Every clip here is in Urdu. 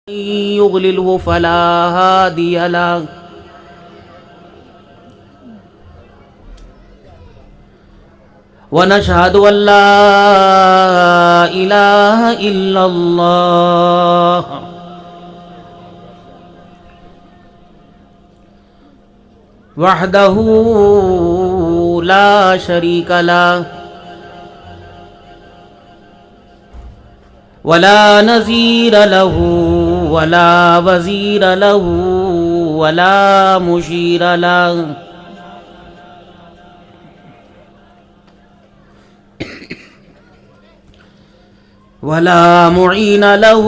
يضلله فلا هادي له ونشهد أن لا إله إلا الله وحده لا شريك له ولا نظير له ولا وزير له ولا مشير له ولا معين له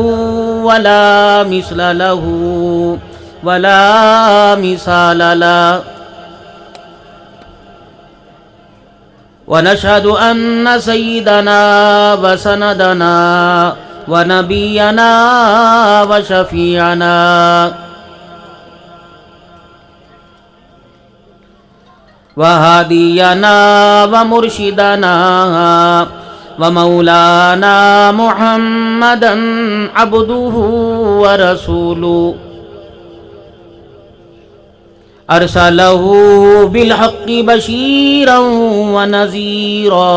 ولا مثل له ولا مثال له ونشهد أن سيدنا وسندنا ونبينا وشفيعنا وهادينا ومرشدنا ومولانا محمدا عبده ورسوله أرسله بالحق بشيرا ونذيرا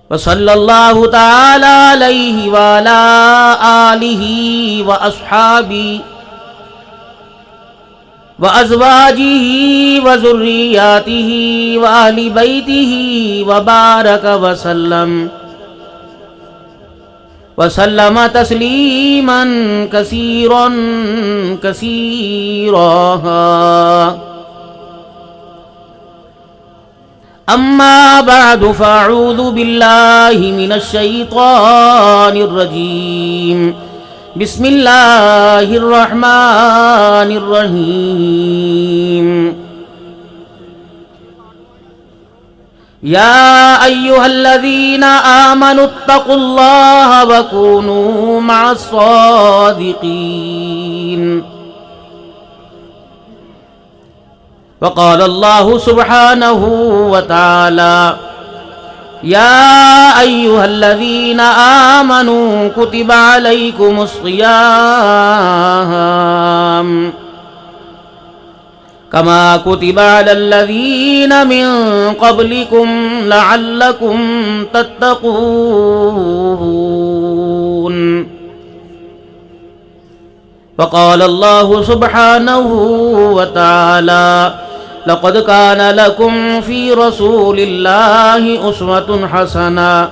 وصلى الله تعالى عليه وعلى آله وأصحابه وأزواجه وذرياته وأهل بيته وبارك وسلم تسليما كثيرا كثيرا أما بعد فأعوذ بالله من الشيطان الرجيم بسم الله الرحمن الرحيم يا أيها الذين آمنوا اتقوا الله وكونوا مع الصادقين وقال الله سبحانه وتعالى يا أيها الذين آمنوا كتب عليكم الصيام كما كتب على الذين من قبلكم لعلكم تتقون وقال الله سبحانه وتعالى لقد كان لكم في رسول الله أسوة حسنة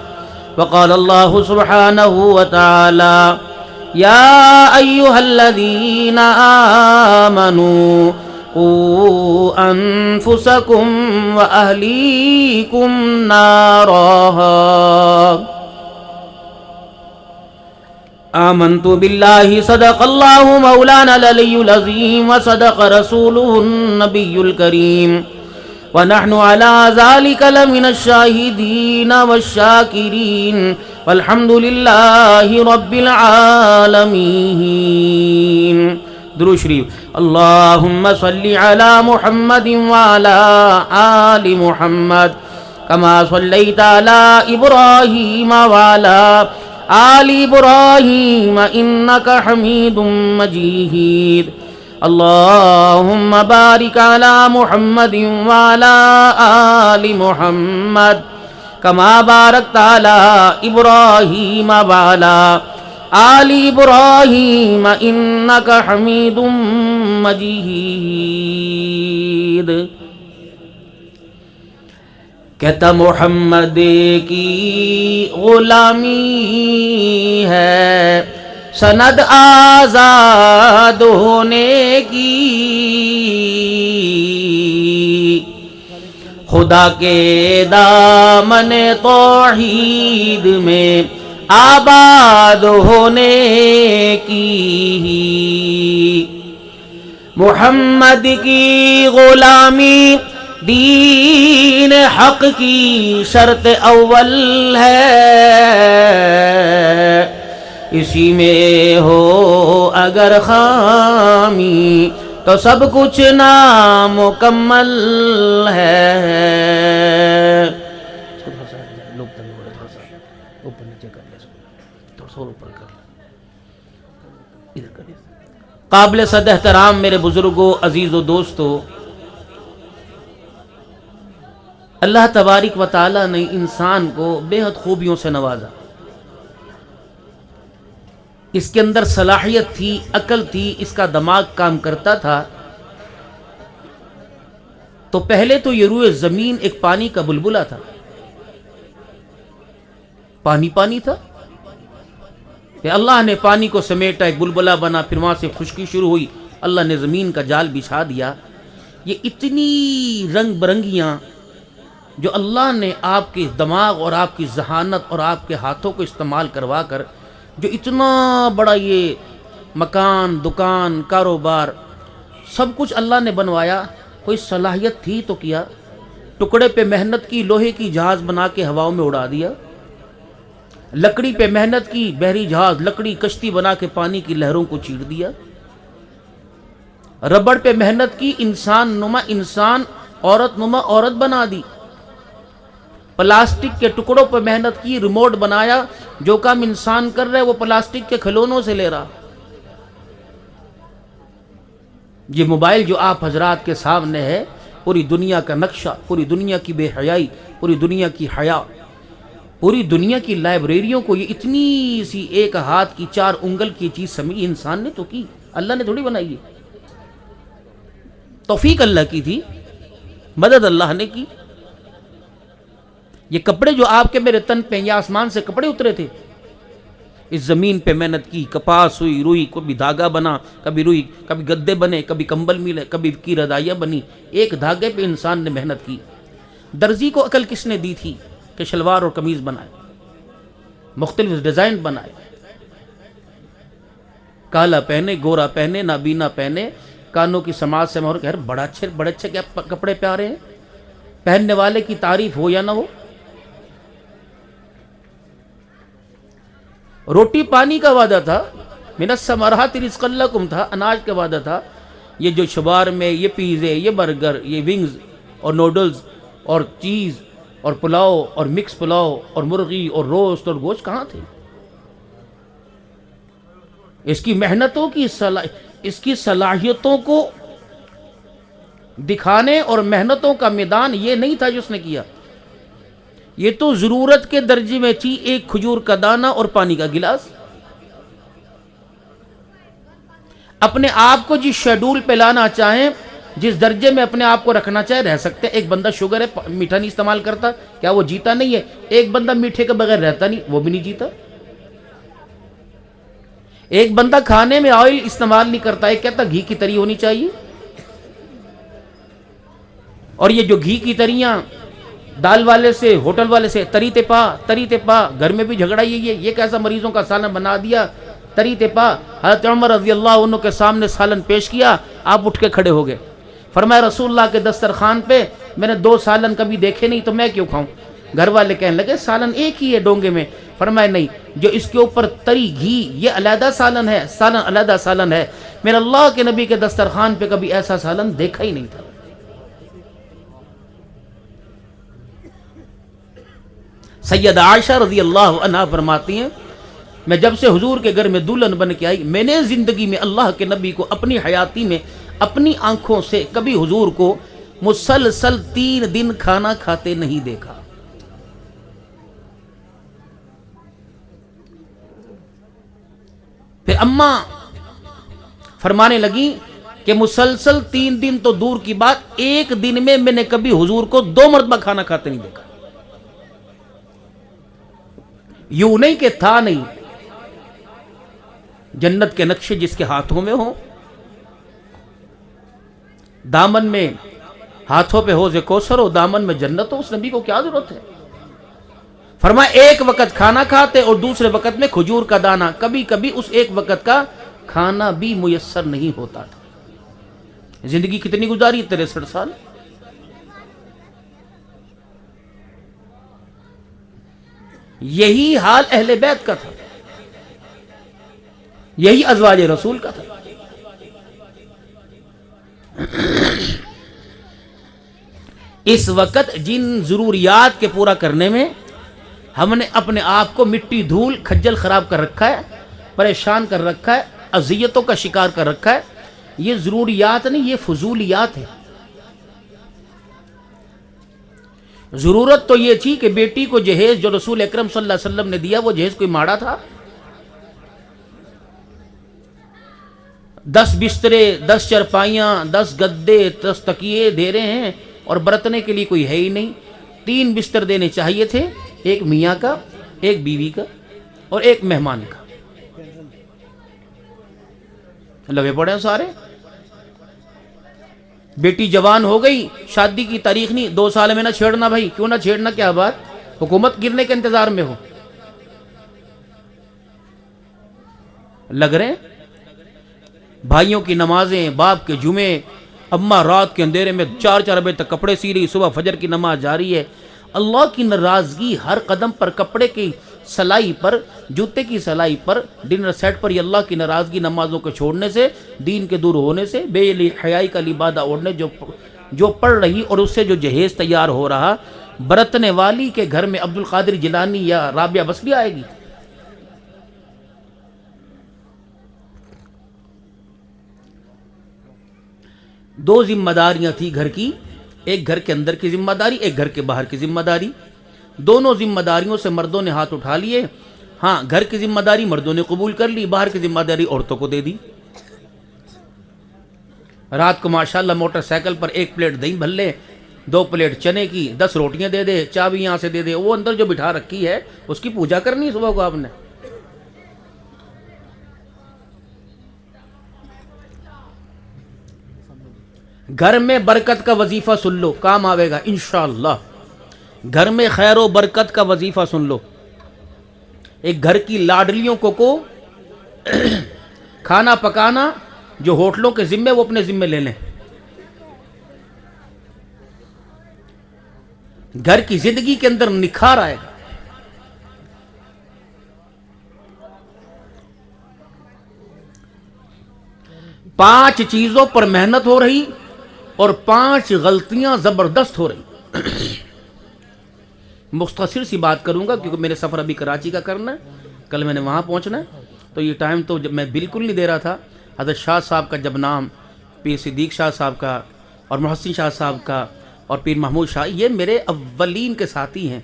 وقال الله سبحانه وتعالى يا أيها الذين آمنوا قوا أنفسكم وأهليكم نارا آمنت بالله صدق الله مولانا العلي العظيم وصدق رسوله النبي الكريم ونحن على ذلك لمن الشاهدين والشاكرين والحمد لله رب العالمين. درود شریف. اللهم صل على محمد وعلى آل محمد كما صليت على إبراهيم وعلى آل إبراهيم إنك حميد مجيد. اللهم بارك على محمد وعلى آل محمد كما باركت على إبراهيم وعلى آل إبراهيم إنك حميد مجيد. کہتا محمد کی غلامی ہے سند آزاد ہونے کی، خدا کے دامن توحید میں آباد ہونے کی. محمد کی غلامی دین حق کی شرط اول ہے، اسی میں ہو اگر خامی تو سب کچھ نامکمل ہے. اوپر نیچے کر لے، تھوڑا سا اوپر کر لے، ادھر کر لے۔ قابل صد احترام میرے بزرگوں، عزیز و دوستو، اللہ تبارک و تعالی نے انسان کو بے حد خوبیوں سے نوازا۔ اس کے اندر صلاحیت تھی، عقل تھی، اس کا دماغ کام کرتا تھا۔ تو پہلے تو یہ روئے زمین ایک پانی کا بلبلہ تھا، پانی پانی تھا، پھر اللہ نے پانی کو سمیٹا، ایک بلبلہ بنا، پھر وہاں سے خشکی شروع ہوئی، اللہ نے زمین کا جال بچھا دیا۔ یہ اتنی رنگ برنگیاں جو اللہ نے آپ کے دماغ اور آپ کی ذہانت اور آپ کے ہاتھوں کو استعمال کروا کر جو اتنا بڑا یہ مکان، دکان، کاروبار سب کچھ اللہ نے بنوایا، کوئی صلاحیت تھی تو کیا؟ ٹکڑے پہ محنت کی، لوہے کی جہاز بنا کے ہواؤں میں اڑا دیا، لکڑی پہ محنت کی، بحری جہاز، لکڑی کشتی بنا کے پانی کی لہروں کو چیر دیا، ربڑ پہ محنت کی، انسان نما انسان، عورت نما عورت بنا دی، پلاسٹک کے ٹکڑوں پہ محنت کی، ریموٹ بنایا، جو کام انسان کر رہا ہے وہ پلاسٹک کے کھلونوں سے لے رہا۔ یہ موبائل جو آپ حضرات کے سامنے ہے، پوری دنیا کا نقشہ، پوری دنیا کی بے حیائی، پوری دنیا کی حیا، پوری دنیا کی لائبریریوں کو یہ اتنی سی ایک ہاتھ کی 4 انگل کی چیز سمجھی انسان نے تو کی، اللہ نے تھوڑی بنائی ہے، توفیق اللہ کی تھی، مدد اللہ نے کی۔ یہ کپڑے جو آپ کے میرے تن پہ، یہ آسمان سے کپڑے اترے تھے، اس زمین پہ محنت کی، کپاس ہوئی، روئی، کبھی دھاگا بنا، کبھی روئی، کبھی گدے بنے، کبھی کمبل ملے، کبھی کی رضائیاں بنی، ایک دھاگے پہ انسان نے محنت کی۔ درزی کو عقل کس نے دی تھی کہ شلوار اور قمیض بنائے، مختلف ڈیزائن بنائے، کالا پہنے، گورا پہنے، نابینا پہنے، کانوں کی سماعت سے مہر، کہ بڑے اچھے کیا کپڑے پیارے ہیں، پہننے والے کی تعریف ہو یا نہ ہو۔ روٹی پانی کا وعدہ تھا، من الثمرات رزقا لکم تھا، اناج کا وعدہ تھا۔ یہ جو شبار میں یہ پیزے، یہ برگر، یہ ونگز اور نوڈلز اور چیز اور پلاؤ اور مکس پلاؤ اور مرغی اور روسٹ اور گوشت کہاں تھے؟ اس کی محنتوں کی اس کی صلاحیتوں کو دکھانے اور محنتوں کا میدان یہ نہیں تھا جو اس نے کیا۔ یہ تو ضرورت کے درجے میں تھی، ایک کھجور کا دانہ اور پانی کا گلاس۔ اپنے آپ کو جس شیڈول پہ لانا چاہیں، جس درجے میں اپنے آپ کو رکھنا چاہے، رہ سکتے ہیں۔ ایک بندہ شوگر ہے، میٹھا نہیں استعمال کرتا، کیا وہ جیتا نہیں ہے؟ ایک بندہ میٹھے کے بغیر رہتا نہیں، وہ بھی نہیں جیتا۔ ایک بندہ کھانے میں آئل استعمال نہیں کرتا، ایک کہتا گھی کی تری ہونی چاہیے۔ اور یہ جو گھی کی تریاں دال والے سے، ہوٹل والے سے، تری تے پا، گھر میں بھی جھگڑا یہ کیسا مریضوں کا سالن بنا دیا، تری تے پا۔ حضرت عمر رضی اللہ عنہ کے سامنے سالن پیش کیا، آپ اٹھ کے کھڑے ہو گئے، فرمایا رسول اللہ کے دسترخوان پہ میں نے 2 سالن کبھی دیکھے نہیں، تو میں کیوں کھاؤں؟ گھر والے کہنے لگے سالن ایک ہی ہے ڈونگے میں، فرمایا نہیں، جو اس کے اوپر تری گھی یہ علیحدہ سالن ہے، سالن علیحدہ سالن ہے، میرے اللہ کے نبی کے دسترخوان پہ کبھی ایسا سالن دیکھا ہی نہیں تھا۔ سیدہ عائشہ رضی اللہ عنہا فرماتی ہیں، میں جب سے حضور کے گھر میں دلہن بن کے آئی، میں نے زندگی میں اللہ کے نبی کو اپنی حیاتی میں اپنی آنکھوں سے کبھی حضور کو مسلسل 3 دن کھانا کھاتے نہیں دیکھا۔ پھر اماں فرمانے لگی کہ مسلسل 3 دن تو دور کی بات، 1 دن میں میں نے کبھی حضور کو 2 مرتبہ کھانا کھاتے نہیں دیکھا۔ یوں نہیں کہ تھا نہیں، جنت کے نقشے جس کے ہاتھوں میں ہوں، دامن میں ہاتھوں پہ حوض کوثر ہو، دامن میں جنت ہو، اس نبی کو کیا ضرورت ہے؟ فرمایا ایک وقت کھانا کھاتے اور دوسرے وقت میں کھجور کا دانہ، کبھی کبھی اس ایک وقت کا کھانا بھی میسر نہیں ہوتا تھا۔ زندگی کتنی گزاری؟ 63 سال۔ یہی حال اہل بیت کا تھا، یہی ازواج رسول کا تھا۔ اس وقت جن ضروریات کے پورا کرنے میں ہم نے اپنے آپ کو مٹی دھول کھجل خراب کر رکھا ہے، پریشان کر رکھا ہے، اذیتوں کا شکار کر رکھا ہے. یہ ضروریات نہیں، یہ فضولیات ہے. ضرورت تو یہ تھی کہ بیٹی کو جہیز جو رسول اکرم صلی اللہ علیہ وسلم نے دیا، وہ جہیز کوئی ماڑا تھا؟ 10 بسترے، 10 چرپائیاں، 10 گدے، 10 تکیے دے رہے ہیں اور برتنے کے لیے کوئی ہے ہی نہیں. 3 بستر دینے چاہیے تھے، ایک میاں کا، ایک بیوی کا اور ایک مہمان کا. لگے پڑے ہیں سارے. بیٹی جوان ہو گئی، شادی کی تاریخ نہیں، 2 سال میں نہ چھیڑنا بھائی. کیوں نہ چھیڑنا؟ کیا بات؟ حکومت گرنے کے انتظار میں ہو. لگ رہے ہیں بھائیوں کی نمازیں، باپ کے جمعے، اماں رات کے اندھیرے میں 4 بجے تک کپڑے سی رہی، صبح فجر کی نماز جاری ہے. اللہ کی ناراضگی ہر قدم پر، کپڑے کی سلائی پر، جوتے کی سلائی پر، ڈنر سیٹ پر. یہ اللہ کی ناراضگی نمازوں کو چھوڑنے سے، دین کے دور ہونے سے، بے حیائی کا لبادہ اوڑھنے جو پڑھ رہی اور اس سے جو جہیز تیار ہو رہا. برتنے والی کے گھر میں عبد القادر جیلانی یا رابعہ بسری آئے گی؟ دو ذمہ داریاں تھی گھر کی، ایک گھر کے اندر کی ذمہ داری، ایک گھر کے باہر کی ذمہ داری. دونوں ذمہ داریوں سے مردوں نے ہاتھ اٹھا لیے. ہاں، گھر کی ذمہ داری مردوں نے قبول کر لی، باہر کی ذمہ داری عورتوں کو دے دی. رات کو ماشاءاللہ موٹر سائیکل پر 1 پلیٹ دہی بھل لے، 2 پلیٹ چنے کی، 10 روٹیاں دے دے، چابی یہاں سے دے دے. وہ اندر جو بٹھا رکھی ہے اس کی پوجا کرنی صبح کو آپ نے. گھر میں برکت کا وظیفہ سن لو، کام آوے گا انشاءاللہ. گھر میں خیر و برکت کا وظیفہ سن لو. ایک گھر کی لاڈلیوں کو کھانا پکانا جو ہوٹلوں کے ذمے، وہ اپنے ذمے لے لیں. گھر کی زندگی کے اندر نکھار آئے گا. پانچ چیزوں پر محنت ہو رہی اور 5 غلطیاں زبردست ہو رہی. مختصر سی بات کروں گا کیونکہ میرے سفر ابھی کراچی کا کرنا ہے، کل میں نے وہاں پہنچنا ہے. تو یہ ٹائم تو جب میں بالکل نہیں دے رہا تھا. حضرت شاہ صاحب کا جب نام، پیر صدیق شاہ صاحب کا اور محسن شاہ صاحب کا اور پیر محمود شاہ، یہ میرے اولین کے ساتھی ہیں.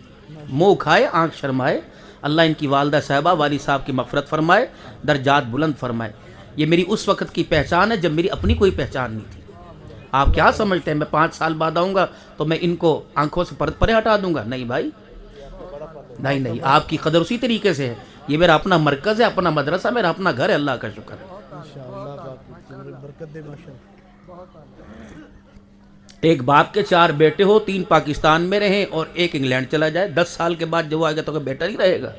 منہ کھائے آنکھ شرمائے. اللہ ان کی والدہ صاحبہ، والد صاحب کی مغفرت فرمائے، درجات بلند فرمائے. یہ میری اس وقت کی پہچان ہے جب میری اپنی کوئی پہچان نہیں تھی. آپ کیا سمجھتے ہیں میں 5 سال بعد آؤں گا تو میں ان کو آنکھوں سے پرے ہٹا دوں گا؟ نہیں بھائی، نہیں. آپ کی قدر اسی طریقے سے ہے. یہ میرا اپنا مرکز ہے، اپنا مدرسہ، میرا اپنا گھر ہے. اللہ کا شکر ہے. ایک باپ کے 4 بیٹے ہو، 3 پاکستان میں رہیں اور 1 انگلینڈ چلا جائے. 10 سال کے بعد جو آئے گا تو کوئی بیٹا نہیں رہے گا.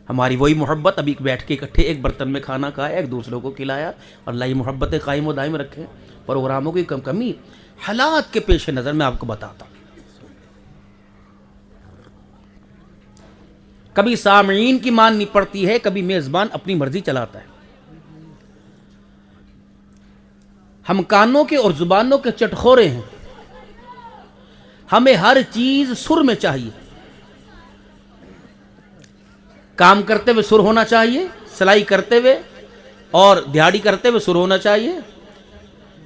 ہماری وہی محبت، ابھی بیٹھ کے اکٹھے ایک برتن میں کھانا کھایا، ایک دوسروں کو کھلایا. اور اللہ یہ محبتیں قائم و دائم رکھیں. پروگراموں کی کمی حالات کے پیش نظر میں آپ کو بتاتا ہوں. کبھی سامعین کی ماننی پڑتی ہے، کبھی میزبان اپنی مرضی چلاتا ہے. ہم کانوں کے اور زبانوں کے چٹخورے ہیں. ہمیں ہر چیز سر میں چاہیے. کام کرتے ہوئے سر ہونا چاہیے، سلائی کرتے ہوئے اور دیہڑی کرتے ہوئے سر ہونا چاہیے.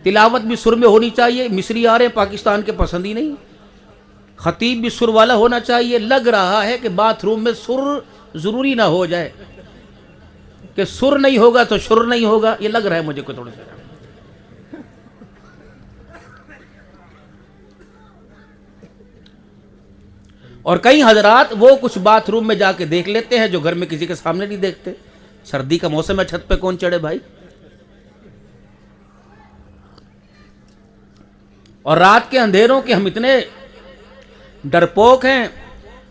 تلاوت بھی سر میں ہونی چاہیے. مصری آ رہے ہیں پاکستان کے، پسند ہی نہیں. خطیب بھی سر والا ہونا چاہیے. لگ رہا ہے کہ باتھ روم میں سر ضروری نہ ہو جائے کہ سر نہیں ہوگا تو شر نہیں ہوگا. یہ لگ رہا ہے مجھے کوئی تھوڑا سا. اور کئی حضرات وہ کچھ باتھ روم میں جا کے دیکھ لیتے ہیں جو گھر میں کسی کے سامنے نہیں دیکھتے. سردی کا موسم ہے، چھت پہ کون چڑھے بھائی؟ اور رات کے اندھیروں کے ہم اتنے ڈرپوک ہیں.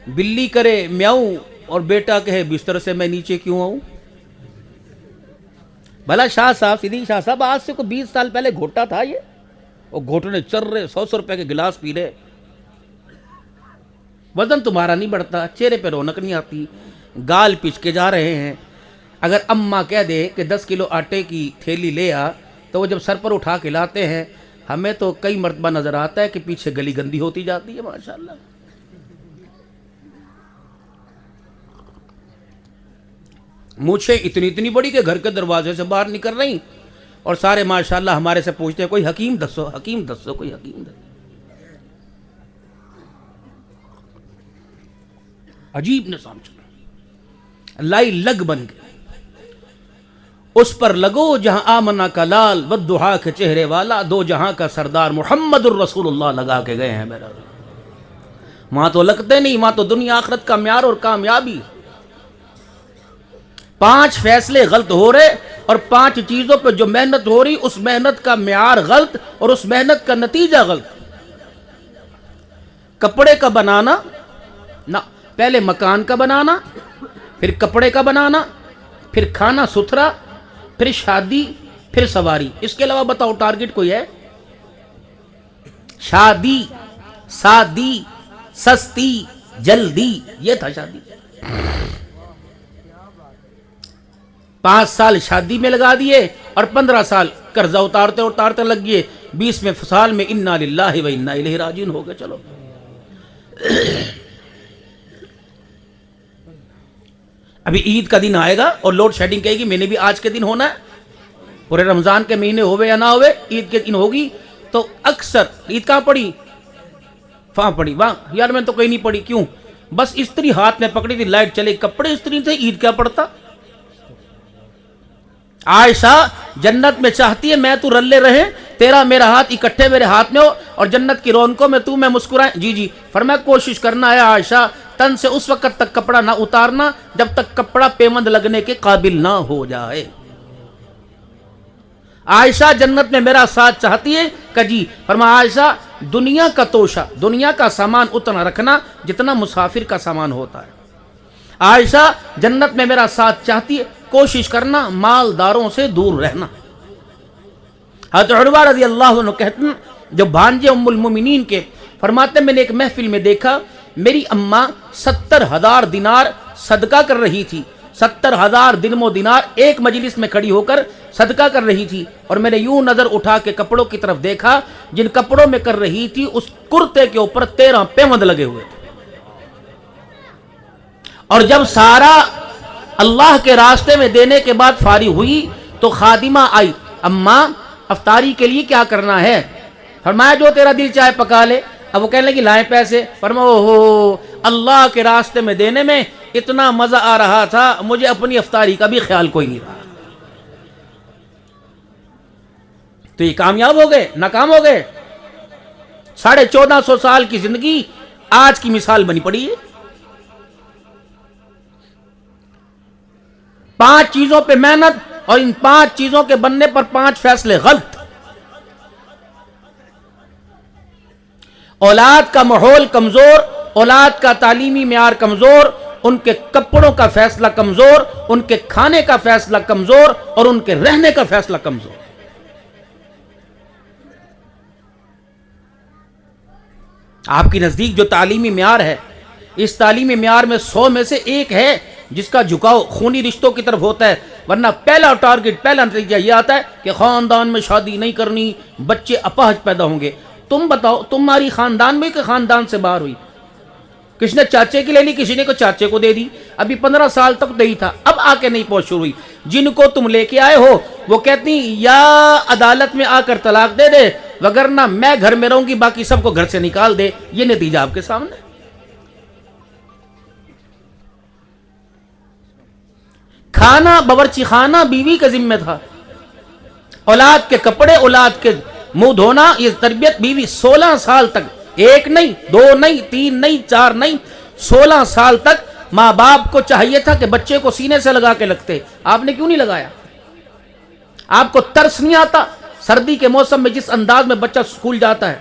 بلی کرے میاؤں اور بیٹا کہے بستر سے میں نیچے کیوں آؤں. بھلا شاہ صاحب، صدیق شاہ صاحب، آج سے کوئی 20 سال پہلے گھوٹا تھا یہ، اور گھوٹنے چل رہے، 100 روپے کے گلاس پی رہے. وزن تمہارا نہیں بڑھتا، چہرے پہ رونق نہیں آتی، گال پچ کے جا رہے ہیں. اگر اماں کہہ دے کہ 10 کلو آٹے کی تھیلی لے آ تو وہ جب سر پر اٹھا کے لاتے ہیں ہمیں تو کئی مرتبہ نظر آتا ہے کہ پیچھے گلی گندی ہوتی جاتی ہے ماشاءاللہ. مونچھیں اتنی اتنی بڑی کہ گھر کے دروازے سے باہر نکل رہی، اور سارے ماشاءاللہ ہمارے سے پوچھتے ہیں کوئی حکیم دسو، حکیم دسو، کوئی حکیم دسو. عجیب نظام چلا، لائی لگ بن گئے. اس پر لگو جہاں آمنہ کا لال والضحیٰ کے چہرے والا، دو جہاں کا سردار محمد الرسول اللہ لگا کے گئے ہیں میرا. وہاں تو لگتے نہیں، وہاں تو دنیا آخرت کا معیار اور کامیابی. 5 فیصلے غلط ہو رہے اور 5 چیزوں پہ جو محنت ہو رہی اس محنت کا معیار غلط اور اس محنت کا نتیجہ غلط. کپڑے کا بنانا نہ، پہلے مکان کا بنانا، پھر کپڑے کا بنانا، پھر کھانا ستھرا، پھر شادی، پھر سواری. اس کے علاوہ بتاؤ ٹارگٹ کوئی ہے؟ شادی، سادی، سستی، جلدی، یہ تھا شادی. 5 سال شادی میں لگا دیے اور 15 سال قرضہ اتارتے اتارتے لگ گئے. 20ویں سال میں انا للہ و انا الیہ راجعون ہو گئے. چلو ابھی عید کا دن آئے گا اور لوڈ شیڈنگ کہے گی میں نے بھی آج کے دن ہونا ہے. پورے رمضان کے مہینے ہوئے یا نہ ہوئے، عید کے دن ہوگی. تو اکثر عید کہاں پڑی؟ وہاں پڑی. وہاں یار میں تو کہیں نہیں پڑی. کیوں؟ بس استری ہاتھ میں پکڑی تھی، لائٹ چلے، کپڑے استری تھے، عید کیا پڑتا. عائشہ جنت میں چاہتی ہے میں تو رلے رہے، تیرا میرا ہاتھ اکٹھے میرے ہاتھ میں ہو اور جنت کی رونقوں میں تو میں مسکرائیں. جی جی. فرمایا کوشش کرنا ہے عائشہ تن سے اس وقت تک کپڑا نہ اتارنا جب تک کپڑا پیوند لگنے کے قابل نہ ہو جائے. عائشہ جنت میں میرا ساتھ چاہتی ہے کہ جی. فرمایا عائشہ دنیا کا توشہ، دنیا کا سامان اتنا رکھنا جتنا مسافر کا سامان ہوتا ہے. عائشہ جنت میں میرا ساتھ چاہتی ہے، کوشش کرنا مالداروں سے دور رہنا. حضرت عروہ رضی اللہ عنہ کہتے ہیں جو بھانجے ام المومنین کے، فرماتے ہیں میں نے ایک محفل میں دیکھا میری اماں 70,000 دینار صدقہ کر رہی تھی. 70,000 درہم و دینار ایک مجلس میں کھڑی ہو کر صدقہ کر رہی تھی. اور میں نے یوں نظر اٹھا کے کپڑوں کی طرف دیکھا، جن کپڑوں میں کر رہی تھی اس کرتے کے اوپر 13 پیوند لگے ہوئے تھے. اور جب سارا اللہ کے راستے میں دینے کے بعد فارغ ہوئی تو خادمہ آئی، اماں افطاری کے لیے کیا کرنا ہے؟ فرمایا جو تیرا دل چاہے پکا لے. اب وہ کہنے لگی لائیں پیسے. فرمایا اوہو اللہ کے راستے میں دینے میں اتنا مزہ آ رہا تھا مجھے اپنی افطاری کا بھی خیال کوئی نہیں رہا. تو یہ کامیاب ہو گئے، ناکام ہو گئے. 1450 سال کی زندگی آج کی مثال بنی پڑی ہے. 5 چیزوں پہ محنت اور ان 5 چیزوں کے بننے پر 5 فیصلے غلط. اولاد کا ماحول کمزور، اولاد کا تعلیمی معیار کمزور، ان کے کپڑوں کا فیصلہ کمزور، ان کے کھانے کا فیصلہ کمزور اور ان کے رہنے کا فیصلہ کمزور. آپ کی نزدیک جو تعلیمی معیار ہے، اس تعلیمی معیار میں 100 میں سے 1 ہے جس کا جھکاؤ خونی رشتوں کی طرف ہوتا ہے. ورنہ پہلا ٹارگٹ، پہلا نتیجہ یہ آتا ہے کہ خاندان میں شادی نہیں کرنی، بچے اپاہج پیدا ہوں گے. تم بتاؤ تمہاری خاندان میں کہ خاندان سے باہر ہوئی؟ کسی نے چاچے کی لے لی، کسی نے کو چاچے کو دے دی. ابھی 15 سال تک نہیں تھا، اب آ کے نہیں پہنچ شروع ہوئی. جن کو تم لے کے آئے ہو وہ کہتی یا عدالت میں آ کر طلاق دے دے، وگرنہ میں گھر میں رہوں گی باقی سب کو گھر سے نکال دے. یہ نتیجہ آپ کے سامنے. کھانا باورچی خانہ بیوی کا ذمہ تھا، اولاد کے کپڑے، اولاد کے منہ دھونا، یہ تربیت بیوی. 16 سال تک، 1 نہیں، 2 نہیں، 3 نہیں، 4 نہیں، 16 سال تک ماں باپ کو چاہیے تھا کہ بچے کو سینے سے لگا کے رکھتے. آپ نے کیوں نہیں لگایا؟ آپ کو ترس نہیں آتا سردی کے موسم میں جس انداز میں بچہ سکول جاتا ہے،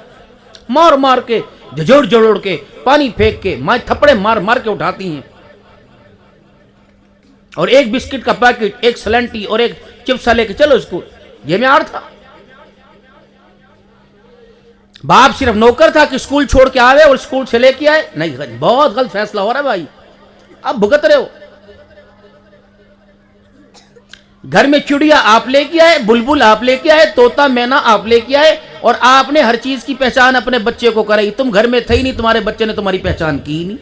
مار مار کے، جھجوڑ جڑوڑ کے، پانی پھینک کے، ماں تھپڑے مار مار کے اٹھاتی ہیں، اور ایک بسکٹ کا پیکٹ، ایک سلنٹی اور ایک چپس لے کے چلو اسکول. یہ معیار تھا؟ باپ صرف نوکر تھا کہ اسکول چھوڑ کے آوے اور اسکول سے لے کے آئے؟ نہیں، بہت غلط فیصلہ ہو رہا ہے بھائی، اب بھگت رہے ہو. گھر میں چڑیا آپ لے کے آئے, بلبل آپ لے کے آئے, طوطا مینا آپ لے کے آئے, اور آپ نے ہر چیز کی پہچان اپنے بچے کو کرائی. تم گھر میں تھے ہی نہیں, تمہارے بچے نے تمہاری پہچان کی ہی نہیں.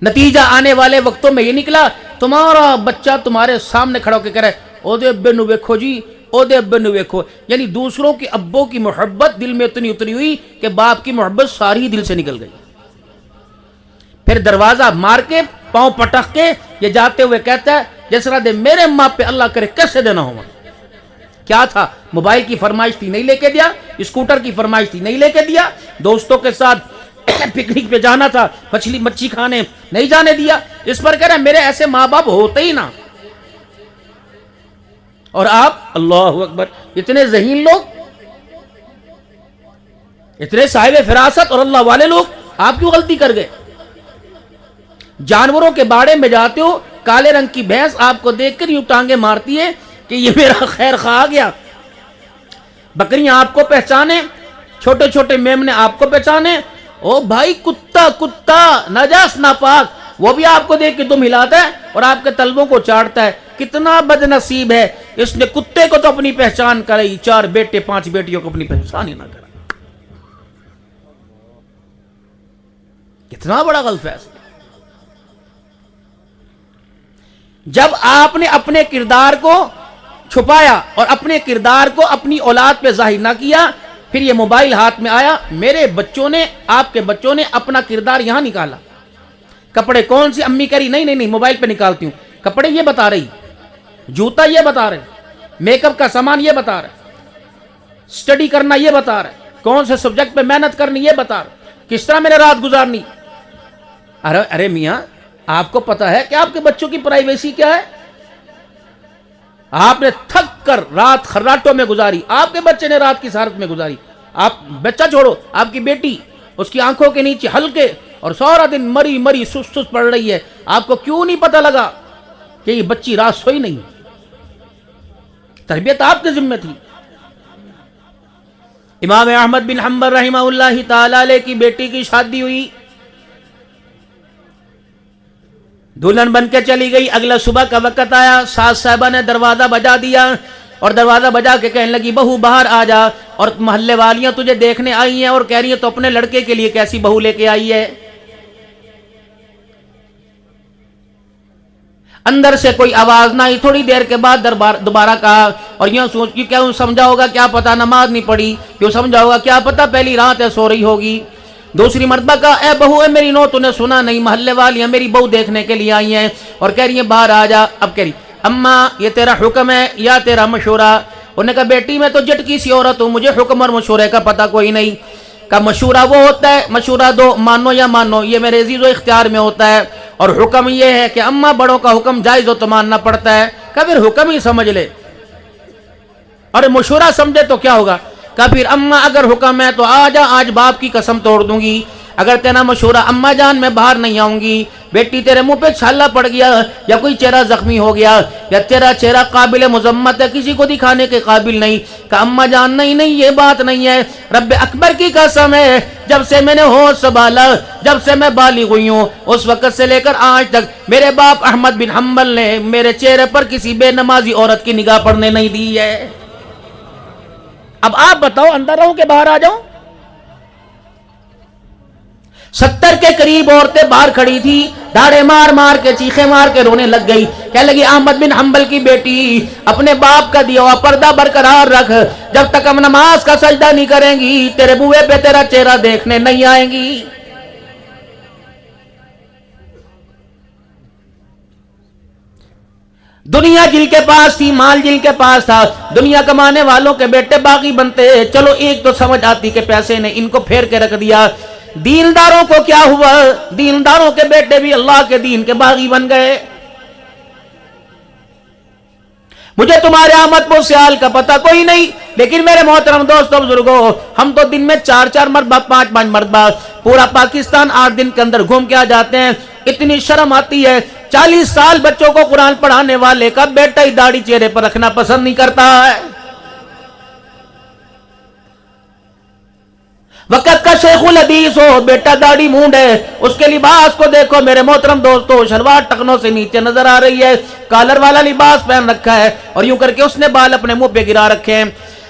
نتیجہ آنے والے وقتوں میں یہ نکلا, تمہارا بچہ تمہارے سامنے کھڑا ہو کے کہہ رہا ہے او دے ابے نو ویکھو جی, او دے ابے نو ویکھو. یعنی دوسروں کے ابوں کی محبت دل میں اتنی اتری ہوئی کہ باپ کی محبت ساری دل سے نکل گئی. پھر دروازہ مار کے, پاؤں پٹک کے یہ جاتے ہوئے کہتا ہے جس طرح دے میرے ماں پہ اللہ کرے کیسے دینا ہوا. کیا تھا؟ موبائل کی فرمائش تھی, نہیں لے کے دیا. اسکوٹر کی فرمائش تھی, نہیں لے کے دیا. دوستوں کے ساتھ پکنک پہ جانا تھا, مچھی کھانے, نہیں جانے دیا. اس پر کہہ رہا میرے ایسے ماں باپ ہوتے ہی نہ. اور آپ, اللہ اکبر, اتنے ذہین لوگ, اتنے صاحب فراست اور اللہ والے لوگ, آپ کیوں غلطی کر گئے؟ جانوروں کے باڑے میں جاتے ہو, کالے رنگ کی بھینس آپ کو دیکھ کر یوں ٹانگیں مارتی ہے کہ یہ میرا خیر خواہ آ گیا. بکریاں آپ کو پہچانے, چھوٹے چھوٹے میمنے آپ کو پہچانے. او بھائی, کتا نجس ناپاک, وہ بھی آپ کو دیکھ کے تم ہلاتا ہے اور آپ کے تلووں کو چاٹتا ہے. کتنا بد نصیب ہے, اس نے کتے کو تو اپنی پہچان کرائی, 4 بیٹے 5 بیٹیوں کو اپنی پہچان ہی نہ کرا. کتنا بڑا غلط فیصلہ. جب آپ نے اپنے کردار کو چھپایا اور اپنے کردار کو اپنی اولاد پہ ظاہر نہ کیا, پھر یہ موبائل ہاتھ میں آیا, میرے بچوں نے, آپ کے بچوں نے اپنا کردار یہاں نکالا. کپڑے کون سی امی کری, نہیں موبائل پہ نکالتی ہوں. کپڑے یہ بتا رہی, جوتا یہ بتا رہے, میک اپ کا سامان یہ بتا رہے, سٹڈی کرنا یہ بتا رہے, کون سے سبجیکٹ پہ محنت کرنی یہ بتا رہے, کس طرح میں نے رات گزارنی. ارے میاں, آپ کو پتا ہے کہ آپ کے بچوں کی پرائیویسی کیا ہے؟ آپ نے تھک کر رات خراٹوں میں گزاری, آپ کے بچے نے رات کی سہارت میں گزاری. آپ بچہ چھوڑو, آپ کی بیٹی, اس کی آنکھوں کے نیچے ہلکے اور سارا دن مری سست پڑ رہی ہے. آپ کو کیوں نہیں پتا لگا کہ یہ بچی رات سوئی نہیں؟ تربیت آپ کے ذمہ تھی. امام احمد بن حنبل رحمہ اللہ تعالی علیہ کی بیٹی کی شادی ہوئی, دلہن بن کے چلی گئی. اگلا صبح کا وقت آیا, ساس صاحبہ نے دروازہ بجا دیا اور دروازہ بجا کے کہنے لگی بہو باہر آ جا, اور محلے والیاں تجھے دیکھنے آئی ہیں اور کہہ رہی ہیں تو اپنے لڑکے کے لیے کیسی بہو لے کے آئی ہے. اندر سے کوئی آواز نہ آئی. تھوڑی دیر کے بعد دوبارہ کہا, اور یوں سوچ کی کیوں سمجھا ہوگا کیا پتا نماز نہیں پڑھی, کیوں سمجھا ہوگا کیا پتا پہلی رات ہے سو رہی ہوگی. دوسری مرتبہ کہا اے بہو ہے میری نو, تو نے سنا نہیں, محلے والیاں میری بہو دیکھنے کے لیے آئی ہیں اور کہہ رہی ہیں باہر آ جا. اب کہہ رہی اماں یہ تیرا حکم ہے یا تیرا مشورہ؟ انہوں نے کہا بیٹی میں تو جٹکی سی عورت ہوں, مجھے حکم اور مشورے کا پتہ کوئی نہیں. کا مشورہ وہ ہوتا ہے, مشورہ دو, مانو یا مانو, یہ میرے عزیز و اختیار میں ہوتا ہے. اور حکم یہ ہے کہ اماں بڑوں کا حکم جائز ہو تو ماننا پڑتا ہے. کہ پھر حکم ہی سمجھ لے, اور مشورہ سمجھے تو کیا ہوگا. کہ پھر اماں اگر حکم ہے تو آ جا, آج باپ کی قسم توڑ دوں گی. اگر تیرا مشورہ اماں جان میں باہر نہیں آؤں گی, بیٹی تیرے منہ پہ چھالا پڑ گیا یا کوئی چہرہ زخمی ہو گیا یا تیرا چہرہ قابل مذمت ہے, کسی کو دکھانے کے قابل نہیں, کہ اماں جان نہیں یہ بات نہیں ہے, رب اکبر کی قسم ہے جب سے میں نے ہوش سنبھالا, جب سے میں بالغ ہوئی ہوں, اس وقت سے لے کر آج تک میرے باپ احمد بن حنبل نے میرے چہرے پر کسی بے نمازی عورت کی نگاہ پڑنے نہیں دی ہے. اب آپ بتاؤ, اندر رہوں کہ باہر آ جاؤں؟ 70 کے قریب عورتیں باہر کھڑی تھی, داڑے مار مار کے چیخیں مار کے رونے لگ گئی. کہنے لگی احمد بن حنبل کی بیٹی, اپنے باپ کا دیا ہوا پردہ برقرار رکھ, جب تک ہم نماز کا سجدہ نہیں کریں گی تیرے بوئے پہ تیرا چہرہ دیکھنے نہیں آئیں گی. دنیا جن کے پاس تھی, مال جن کے پاس تھا, دنیا کمانے والوں کے بیٹے باغی بنتے. چلو ایک تو سمجھ آتی کہ پیسے نے ان کو پھیر کے رکھ دیا. دینداروں کو کیا ہوا؟ دینداروں کے بیٹے بھی اللہ کے دین کے باغی بن گئے. مجھے تمہارے آمد و سیال کا پتہ کوئی نہیں, لیکن میرے محترم دوستوں بزرگوں, ہم تو دن میں 4 مرتبہ 5 مرتبہ پورا پاکستان 8 دن کے اندر گھوم کے آ جاتے ہیں. اتنی شرم آتی ہے, 40 سال بچوں کو قرآن پڑھانے والے کا بیٹا ہی داڑھی چہرے پر رکھنا پسند نہیں کرتا ہے. وقت کا شیخ الحدیث ہو، بیٹا داڑھی مونڈ ہے، اس کے لباس کو دیکھو میرے محترم دوستو، شلوار ٹکنوں سے نیچے نظر آ رہی ہے، کالر والا لباس پہن رکھا ہے، اور یوں کر کے اس نے بال اپنے منہ پہ گرا رکھے ہیں۔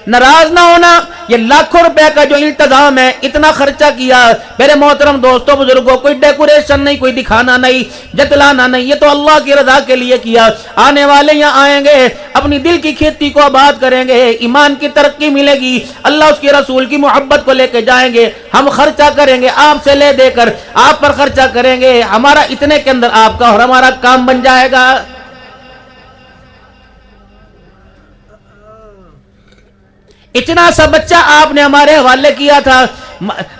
ناراض نہ ہونا، یہ لاکھوں روپے کا جو التزام ہے، اتنا خرچہ کیا میرے محترم دوستو بزرگوں، کوئی ڈیکوریشن نہیں، کوئی دکھانا نہیں، جتلانا نہیں، یہ تو اللہ کی رضا کے لیے کیا۔ آنے والے یہاں آئیں گے، اپنی دل کی کھیتی کو آباد کریں گے، ایمان کی ترقی ملے گی، اللہ اس کے رسول کی محبت کو لے کے جائیں گے، ہم خرچہ کریں گے آپ سے لے دے کر، آپ پر خرچہ کریں گے، ہمارا اتنے کے اندر آپ کا اور ہمارا کام بن جائے گا۔ اتنا سا بچہ آپ نے ہمارے حوالے کیا تھا،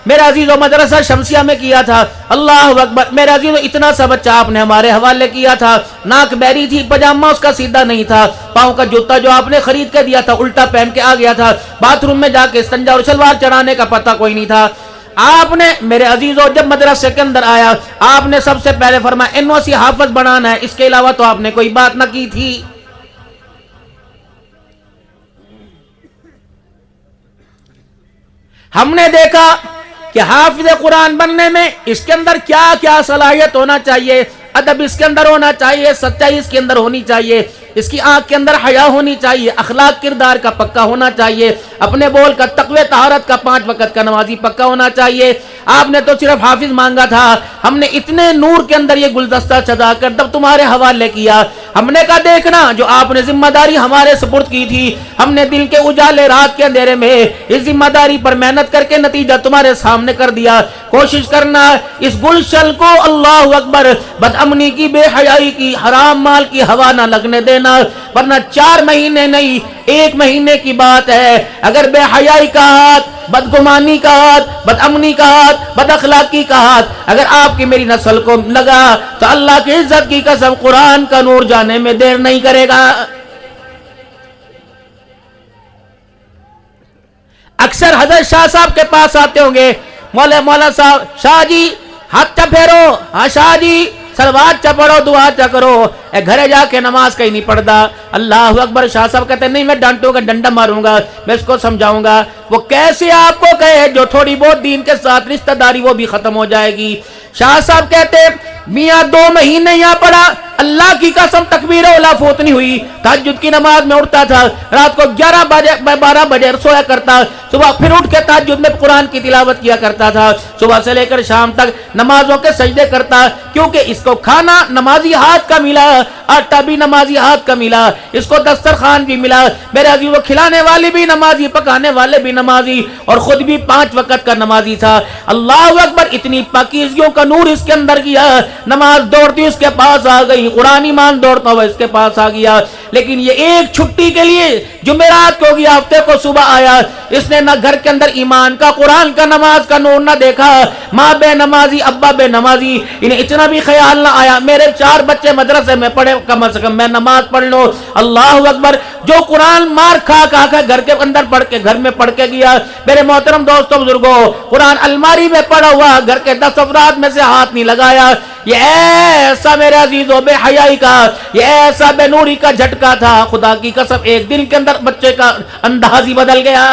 میرے عزیزو مدرسہ شمسیہ میں کیا تھا، اللہ اکبر، میرے عزیزو اتنا سا بچہ آپ نے ہمارے حوالے کیا تھا، ناک بیری تھی، پجامہ اس کا سیدھا نہیں تھا، پاؤں کا جوتا جو آپ نے خرید کے دیا تھا الٹا پہن کے آ گیا تھا، باتھ روم میں جا کے استنجا اور شلوار چڑھانے کا پتہ کوئی نہیں تھا۔ آپ نے میرے عزیزو جب مدرسے کے اندر آیا، آپ نے سب سے پہلے فرمایا NOC حافظ بنانا ہے، اس کے علاوہ تو آپ نے کوئی بات نہ کی تھی۔ ہم نے دیکھا کہ حافظ قرآن بننے میں اس کے اندر کیا کیا صلاحیت ہونا چاہیے، ادب اس کے اندر ہونا چاہیے، سچائی اس کے اندر ہونی چاہیے، اس کی آنکھ کے اندر حیا ہونی چاہیے، اخلاق کردار کا پکا ہونا چاہیے، اپنے بول کا تقوی طہارت کا 5 وقت کا نمازی پکا ہونا چاہیے۔ آپ نے تو صرف حافظ مانگا تھا، ہم نے اتنے نور کے اندر یہ گلدستہ سجا کر جب تمہارے حوالے کیا، ہم نے کہا دیکھنا جو آپ نے ذمہ داری ہمارے سپرد کی تھی، ہم نے دل کے اجالے رات کے اندھیرے میں اس ذمہ داری پر محنت کر کے نتیجہ تمہارے سامنے کر دیا۔ کوشش کرنا اس گلشن کو، اللہ اکبر، بدامنی کی، بے حیائی کی، حرام مال کی ہوا نہ لگنے دینا، ورنہ 4 مہینے نہیں 1 مہینے کی بات ہے، اگر بے حیائی کا ہاتھ، بدگمانی کا ہاتھ، بدامنی کا ہاتھ، بد اخلاقی کا ہاتھ اگر آپ کی میری نسل کو لگا تو اللہ کی عزت کی قسم قرآن کا نور جانے میں دیر نہیں کرے گا۔ اکثر حضرت شاہ صاحب کے پاس آتے ہوں گے، مولا صاحب، شاہ جی ہاتھ چا پھیرو، ہاں شاہ جی سلوات چا پڑھو، دعا چا کرو، گھرے جا کے نماز کہیں نہیں پڑھتا، اللہ اکبر۔ شاہ صاحب کہتے ہیں نہیں میں ڈانٹوں گا، ڈنڈا ماروں گا، میں اس کو سمجھاؤں گا۔ وہ کیسے آپ کو کہے جو تھوڑی بہت دین کے ساتھ رشتہ داری وہ بھی ختم ہو جائے گی۔ شاہ صاحب کہتے میاں 2 مہینے یہاں پڑھا، اللہ کی قسم تکبیر اولا فوت نہیں ہوئی، تہجد کی نماز میں اٹھتا تھا، رات کو 12 بجے سویا کرتا، صبح پھر اٹھ کے تہجد میں قرآن کی تلاوت کیا کرتا تھا، صبح سے لے کر شام تک نمازوں کے سجدے کرتا، کیونکہ اس کو کھانا نمازی ہاتھ کا ملا، آٹا بھی نمازی ہاتھ کا ملا، اس کو دسترخوان بھی ملا، میرے عزیز وہ کھلانے والے بھی نمازی، پکانے والے بھی نمازی، اور خود بھی 5 وقت کا نمازی تھا۔ اللہ اکبر، اتنی پاکیزگیوں کا نور اس کے اندر گیا، نماز دوڑتی اس کے پاس آ گئی، قرآن ایمان دوڑتا ہوا اس کے پاس آ گیا، لیکن یہ ایک چھٹی کے لیے جمعرات کو گیا، ہفتے کو صبح آیا، اس نے نہ گھر کے اندر ایمان کا، قرآن کا، نماز کا نور نہ دیکھا، ماں بے نمازی، ابا بے نمازی، انہیں اتنا بھی خیال نہ آیا میرے 4 بچے مدرسے میں پڑھے، کم از کم میں نماز پڑھ لو۔ اللہ اکبر، جو قرآن مار کھا گھر کے اندر پڑھ کے، گھر میں پڑھ کے گیا، میرے محترم دوستوں بزرگوں، قرآن الماری میں پڑا ہوا، گھر کے 10 افراد میں سے ہاتھ نہیں لگایا۔ یہ ایسا میرے عزیزوں بے حیائی کا، یہ ایسا بے نوری کا جھٹکا تھا، خدا کی قسم ایک دن کے اندر بچے کا انداز ہی بدل گیا۔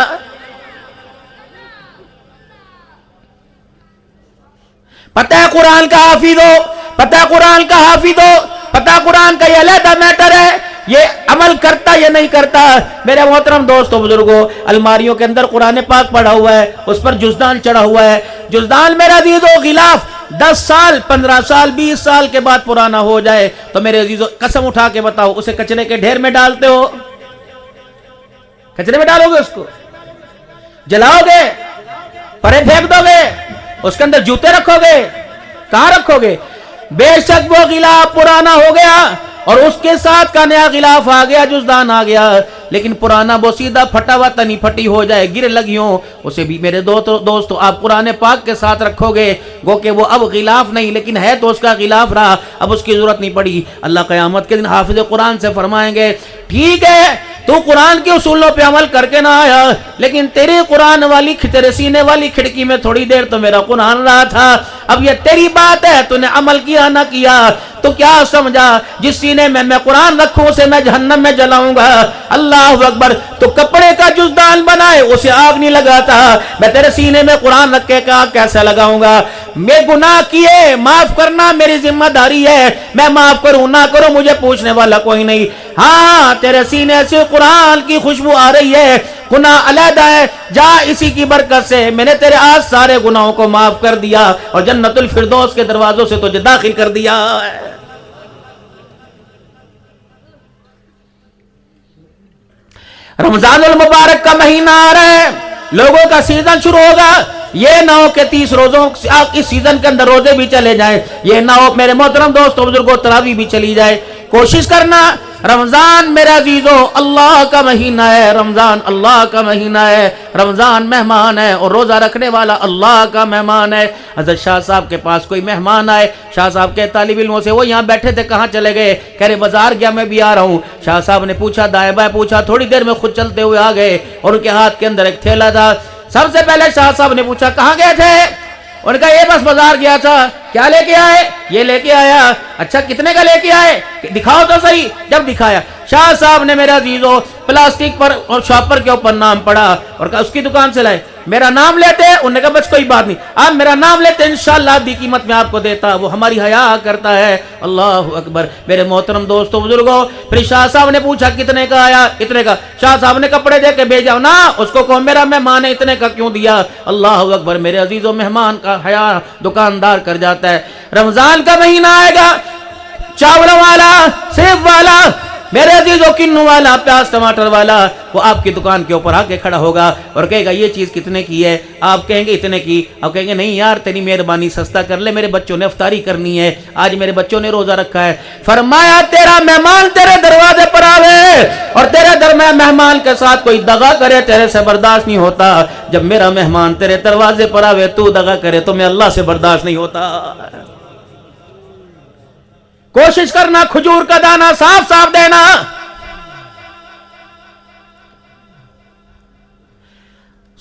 پتہ ہے قرآن کا حافظ ہو، پتہ ہے قرآن کا حافظ ہو، پتہ ہے قرآن کا یہ علیحدہ میٹر ہے، یہ عمل کرتا یا نہیں کرتا۔ میرے محترم دوستو بزرگوں، الماریوں کے اندر قرآن پاک پڑا ہوا ہے، اس پر جزدان چڑھا ہوا ہے، جزدان میرے عزیزو غلاف 10 سال 15 سال 20 سال کے بعد پرانا ہو جائے تو میرے عزیزو قسم اٹھا کے بتاؤ اسے کچرے کے ڈھیر میں ڈالتے ہو؟ کچرے میں ڈالو گے؟ اس کو جلاؤ گے؟ پرے پھینک دو گے؟ اس کے اندر جوتے رکھو گے؟ کہاں رکھو گے؟ بے شک وہ غلاف پرانا ہو گیا اور اس کے ساتھ کا نیا غلاف آ گیا، جزدان آ گیا، لیکن پرانا وہ سیدھا پھٹا ہوا تنی پھٹی ہو جائے، گر لگیوں، اسے بھی میرے دوستو آپ قرآن پاک کے ساتھ رکھو گے، گو کہ وہ اب غلاف نہیں لیکن ہے تو اس کا غلاف رہا، اب اس کی ضرورت نہیں پڑی۔ اللہ قیامت کے دن حافظ قرآن سے فرمائیں گے ٹھیک ہے تو قرآن کے اصولوں پہ عمل کر کے نہ آیا، لیکن تیرے قرآن والی، تیرے سینے والی کھڑکی میں تھوڑی دیر تو میرا قرآن رہا تھا، اب یہ تیری بات ہے، تو نے عمل کیا نہ کیا، تو کیا سمجھا جس سینے میں میں قرآن رکھوں اسے میں جہنم میں جلاؤں گا؟ اللہ اکبر. تو کپڑے کا جزدان بنائے اسے آگ نہیں لگاتا، میں تیرے سینے میں قرآن رکھ کے کیسے لگاؤں گا؟ میں گناہ کیے، معاف کرنا میری ذمہ داری ہے، میں معاف کروں نہ کروں مجھے پوچھنے والا کوئی نہیں. ہاں تیرے سینے سے قرآن کی خوشبو آ رہی ہے، گناہ علیحدہ ہے، جا اسی کی برکت سے میں نے تیرے آج سارے گناہوں کو معاف کر دیا اور جنت الفردوس کے دروازوں سے تجھے داخل کر دیا. رمضان المبارک کا مہینہ آ رہا ہے، لوگوں کا سیزن شروع ہوگا. یہ نہ ہو کہ 30 روزوں اس سیزن کے اندر روزے بھی چلے جائیں، یہ نہ ہو میرے محترم دوستوں بزرگوں تراویح بھی چلی جائے. کوشش کرنا. رمضان میرے عزیزو اللہ کا مہینہ ہے، رمضان اللہ کا مہینہ ہے، رمضان مہمان ہے اور روزہ رکھنے والا اللہ کا مہمان ہے. حضرت شاہ صاحب کے پاس کوئی مہمان آئے، شاہ صاحب کے طالب علموں سے، وہ یہاں بیٹھے تھے کہاں چلے گئے؟ کہہ رہے بازار گیا میں بھی آ رہا ہوں. شاہ صاحب نے پوچھا، دائیں بائیں پوچھا، تھوڑی دیر میں خود چلتے ہوئے آ گئے اور ان کے ہاتھ کے اندر ایک تھیلا تھا. سب سے پہلے شاہ صاحب نے پوچھا کہاں گئے تھے؟ ان کا یہ بس بازار گیا تھا. کیا لے کے آئے؟ یہ لے کے آیا. اچھا کتنے کا لے کے آئے؟ دکھاؤ تو صحیح. جب دکھایا شاہ صاحب نے میرے عزیزو پلاسٹک پر اور شاپر کے اوپر نام پڑھا اور کہا اس کی دکان سے لائے. میرا نام لیتے؟ انہوں نے کہا بس کوئی بات نہیں، آپ میرا نام لیتے انشاءاللہ آدھی قیمت میں آپ کو دیتا. وہ ہماری حیا کرتا ہے. اللہ اکبر. میرے محترم دوستو بزرگوں، پھر شاہ صاحب نے پوچھا کتنے کا آیا؟ اتنے کا. شاہ صاحب نے کپڑے دے کے بھیجا. نا اس کو کہو میرا مہمان ہے، اتنے کا کیوں دیا؟ اللہ اکبر. میرے عزیزو مہمان کا حیا دکاندار کر جاتا ہے. رمضان کا مہینہ آئے گا، چاولوں والا، سیب والا، میرے عزیزو کنو والا، پیاز ٹماٹر والا، وہ آپ کی دکان کے اوپر آ کے کھڑا ہوگا اور کہے گا یہ چیز کتنے کی ہے؟ آپ کہیں گے اتنے کی. آپ کہیں گے نہیں یار تیری مہربانی سستا کر لے، میرے بچوں نے افطاری کرنی ہے، آج میرے بچوں نے روزہ رکھا ہے. فرمایا تیرا مہمان تیرے دروازے پر آوے اور تیرے درمیان مہمان کے ساتھ کوئی دغا کرے تیرے سے برداشت نہیں ہوتا. جب میرا مہمان تیرے دروازے پر آوے تو دغا کرے تو میں اللہ سے برداشت نہیں ہوتا. کوشش کرنا کھجور کا دانہ صاف صاف دینا.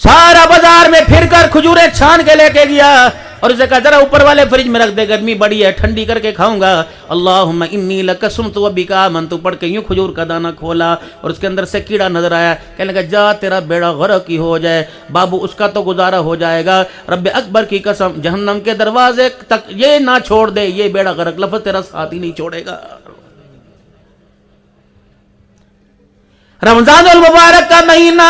سارا بازار میں پھر کر کھجوریں چھان کے لے کے گیا اور اسے کہا ذرا اوپر والے فریج میں رکھ دے، گرمی بڑی ہے ٹھنڈی کر کے کھاؤں گا. اللہم انی لقسمت وبک آمنت پڑھ کے یوں کھجور کا دانہ کھولا اور اس کے اندر سے کیڑا نظر آیا. کہنے لگا جا تیرا بیڑا غرق ہی ہو جائے بابو، اس کا تو گزارا ہو جائے گا. رب اکبر کی قسم جہنم کے دروازے تک یہ نہ چھوڑ دے، یہ بیڑا غرق لفظ تیرا ساتھ ہی نہیں چھوڑے گا. رمضان المبارک کا مہینہ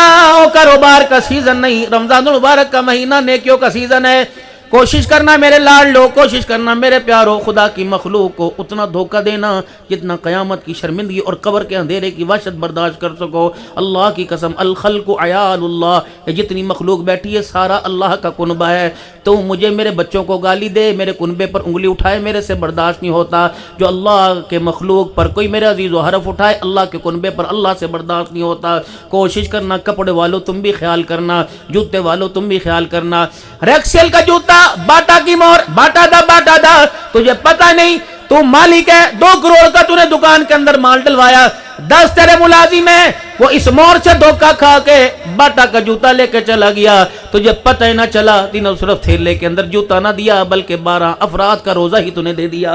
کاروبار کا سیزن نہیں، رمضان المبارک کا مہینہ نیکیوں کا سیزن ہے. کوشش کرنا میرے لاڈلو، کوشش کرنا میرے پیارو، خدا کی مخلوق کو اتنا دھوکہ دینا جتنا قیامت کی شرمندگی اور قبر کے اندھیرے کی وحشت برداشت کر سکو. اللہ کی قسم الخلق عیال اللہ، یہ جتنی مخلوق بیٹھی ہے سارا اللہ کا کنبہ ہے. تو مجھے میرے بچوں کو گالی دے، میرے کنبے پر انگلی اٹھائے، میرے سے برداشت نہیں ہوتا. جو اللہ کے مخلوق پر کوئی میرے عزیز و حرف اٹھائے اللہ کے کنبے پر اللہ سے برداشت نہیں ہوتا. کوشش کرنا کپڑے والوں تم بھی خیال کرنا، جوتے والوں تم بھی خیال کرنا. ریکسیل کا جوتا، باٹا کی مور، باٹا دا تجھے پتہ نہیں تو مالک ہے، 2 کروڑ کا تو نے دکان کے اندر مال ڈلوایا، 10 تیرے ملازم ہیں، وہ اس مور سے دھوکہ کھا کے باٹا کا جوتا لے کے چلا گیا، تجھے پتہ ہی نہ چلا. تینوں صرف تھیلے کے اندر جوتا نہ دیا بلکہ 12 افراد کا روزہ ہی تو نے دے دیا.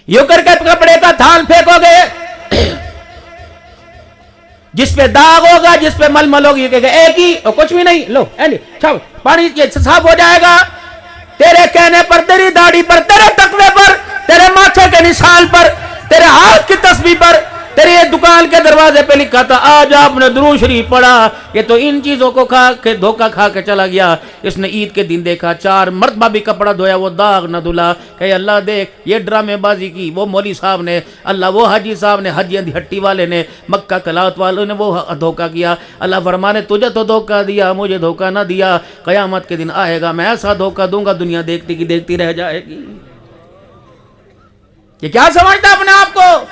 یوں کر کے کپڑے کا تھان پھینکو گے، جس پہ داغ ہوگا، جس پہ ململ ہوگی، کہ ایک ہی اور کچھ بھی نہیں، لو پانی صاف ہو جائے گا. تیرے کہنے پر، تیری داڑھی پر، تیرے تقوی پر، تیرے ماتھے کے نشان پر، تیرے ہاتھ کی تسبیح پر، تیرے دکان کے دروازے پہ لکھا تھا آج آپ نے درود شریف پڑھا. یہ تو ان چیزوں کو کھا کے دھوکہ کھا کے چلا گیا. اس نے عید کے دن دیکھا 4 مرتبہ بھی کپڑا دھویا وہ داغ نہ دھلا. کہ اللہ دیکھ یہ ڈرامے بازی کی وہ مولوی صاحب نے، اللہ وہ حاجی صاحب نے، حجی ہٹی والے نے، مکہ کلات والوں نے وہ دھوکہ کیا. اللہ فرمانے تجھے تو دھوکہ دیا، مجھے دھوکہ نہ دیا. قیامت کے دن آئے گا میں ایسا دھوکہ دوں گا دنیا دیکھتی کی دیکھتی رہ جائے گی. یہ کیا سمجھتا اپنے آپ کو؟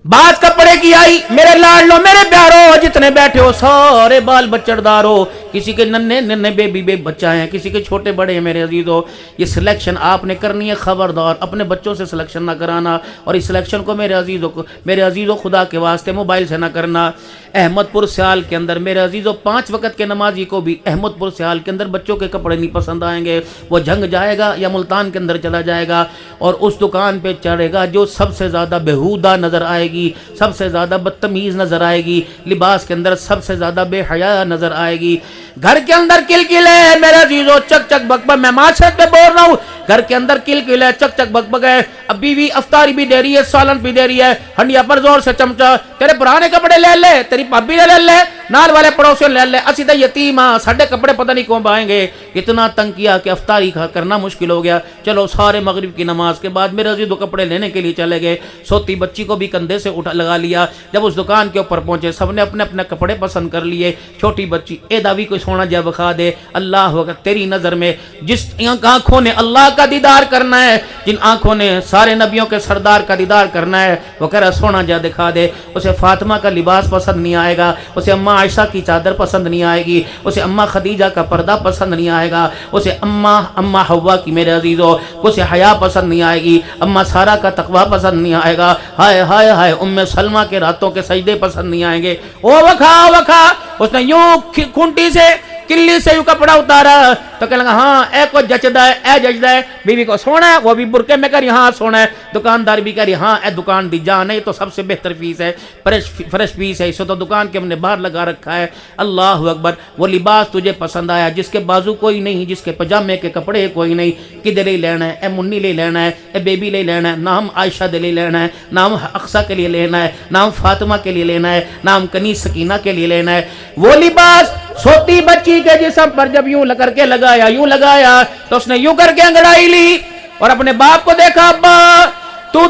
بات کپڑے کی آئی، میرے لاڈلو، میرے پیارو، ہو جتنے بیٹھے ہو سارے بال بچڑدار ہو, کسی کے ننے ننے بیبی بچہ ہیں, کسی کے چھوٹے بڑے ہیں میرے عزیزو, یہ سلیکشن آپ نے کرنی ہے, خبردار اپنے بچوں سے سلیکشن نہ کرانا, اور اس سلیکشن کو میرے عزیزو خدا کے واسطے موبائل سے نہ کرنا. احمد پور سیال کے اندر میرے عزیزو 5 وقت کے نمازی کو بھی احمد پور سیال کے اندر بچوں کے کپڑے نہیں پسند آئیں گے, وہ جھنگ جائے گا یا ملتان کے اندر چلا جائے گا اور اس دکان پہ چڑھے گا جو سب سے زیادہ بےہودہ نظر آئے گی, سب سے زیادہ بدتمیز نظر آئے گی, لباس کے اندر سب سے زیادہ بے حیا نظر آئے گی. گھر کے اندر کل ہے میرے عزیزو, چک چک بک بک, میں معاشرت پہ بول رہا ہوں, گھر کے اندر کل ہے, چک چک بک بک ہے. اب بیوی افطاری بھی دے رہی ہے, سالن بھی دے رہی ہے, ہنڈیا پر زور سے چمچا, تیرے پرانے کپڑے لے لے, تیری بھابی نے لے لے, نال والے پڑوسیوں لے لے, اسی تے یتیم ہاں, ساڈے کپڑے پتہ نہیں کون پائیں گے. اتنا تنگ کیا کہ افطاری کرنا مشکل ہو گیا. چلو سارے مغرب کی نماز کے بعد میرے عزیزو کپڑے لینے کے لیے چلے گئے. سوتی بچی کو بھی کندھے سے اٹھا لگا لیا. جب اس دکان کے اوپر پہنچے سب نے اپنے اپنے کپڑے پسند کر لیے. چھوٹی بچی اے داوی کو سونا جب کھا دے, اللہ اکبر, تیری نظر میں جس آنکھوں نے اللہ کا دیدار کرنا ہے, جن آنکھوں نے سارے نبیوں کے سردار کا دیدار کرنا ہے, وہ کہہ رہا سونا جا دکھا دے. اسے فاطمہ کا لباس پسند نہیں آئے گا, اسے اماں عائشہ کی چادر پسند نہیں آئے گی, اسے اماں خدیجہ کا پردہ پسند نہیں آئے گا, اسے اماں حوا کی میرے عزیزو اسے حیا پسند نہیں آئے گی, اماں سارہ کا تقوی پسند نہیں آئے گا, ہائے ہائے ہائے ام سلمہ کے راتوں کے سجدے پسند نہیں آئیں گے. او وکھا اس نے یوں کھنٹی سے کلی سے یوں کپڑا اتارا تو کہنے لگا ہاں اے کو جچدا ہے, اے جچدا ہے. بیوی کو سونا ہے, وہ بھی برقعے میں کہہ رہی ہاں سونا ہے. دکاندار بھی کہہ رہی ہاں اے دکان دی جان ہے, یہ تو سب سے بہتر پیس ہے, فرش پیس ہے, اسے تو دکان کے ہم نے باہر لگا رکھا ہے. اللہ اکبر, وہ لباس تجھے پسند آیا جس کے بازو کوئی نہیں, جس کے پجامے کے کپڑے کوئی نہیں, کدھر لے لینا ہے, اے منی لے لینا ہے, اے بیبی لے لینا ہے, نام عائشہ دے لے لینا ہے, نام اقصیٰ کے لیے لینا ہے, نام فاطمہ کے لیے لینا ہے, نام کنیز سکینہ کے لیے لینا ہے. وہ لباس سوتی بچی کے جسم پر جب یوں کر کے لگایا تو اس نے یوں کر کے انگڑائی لی اور اپنے باپ کو دیکھا, ابا تو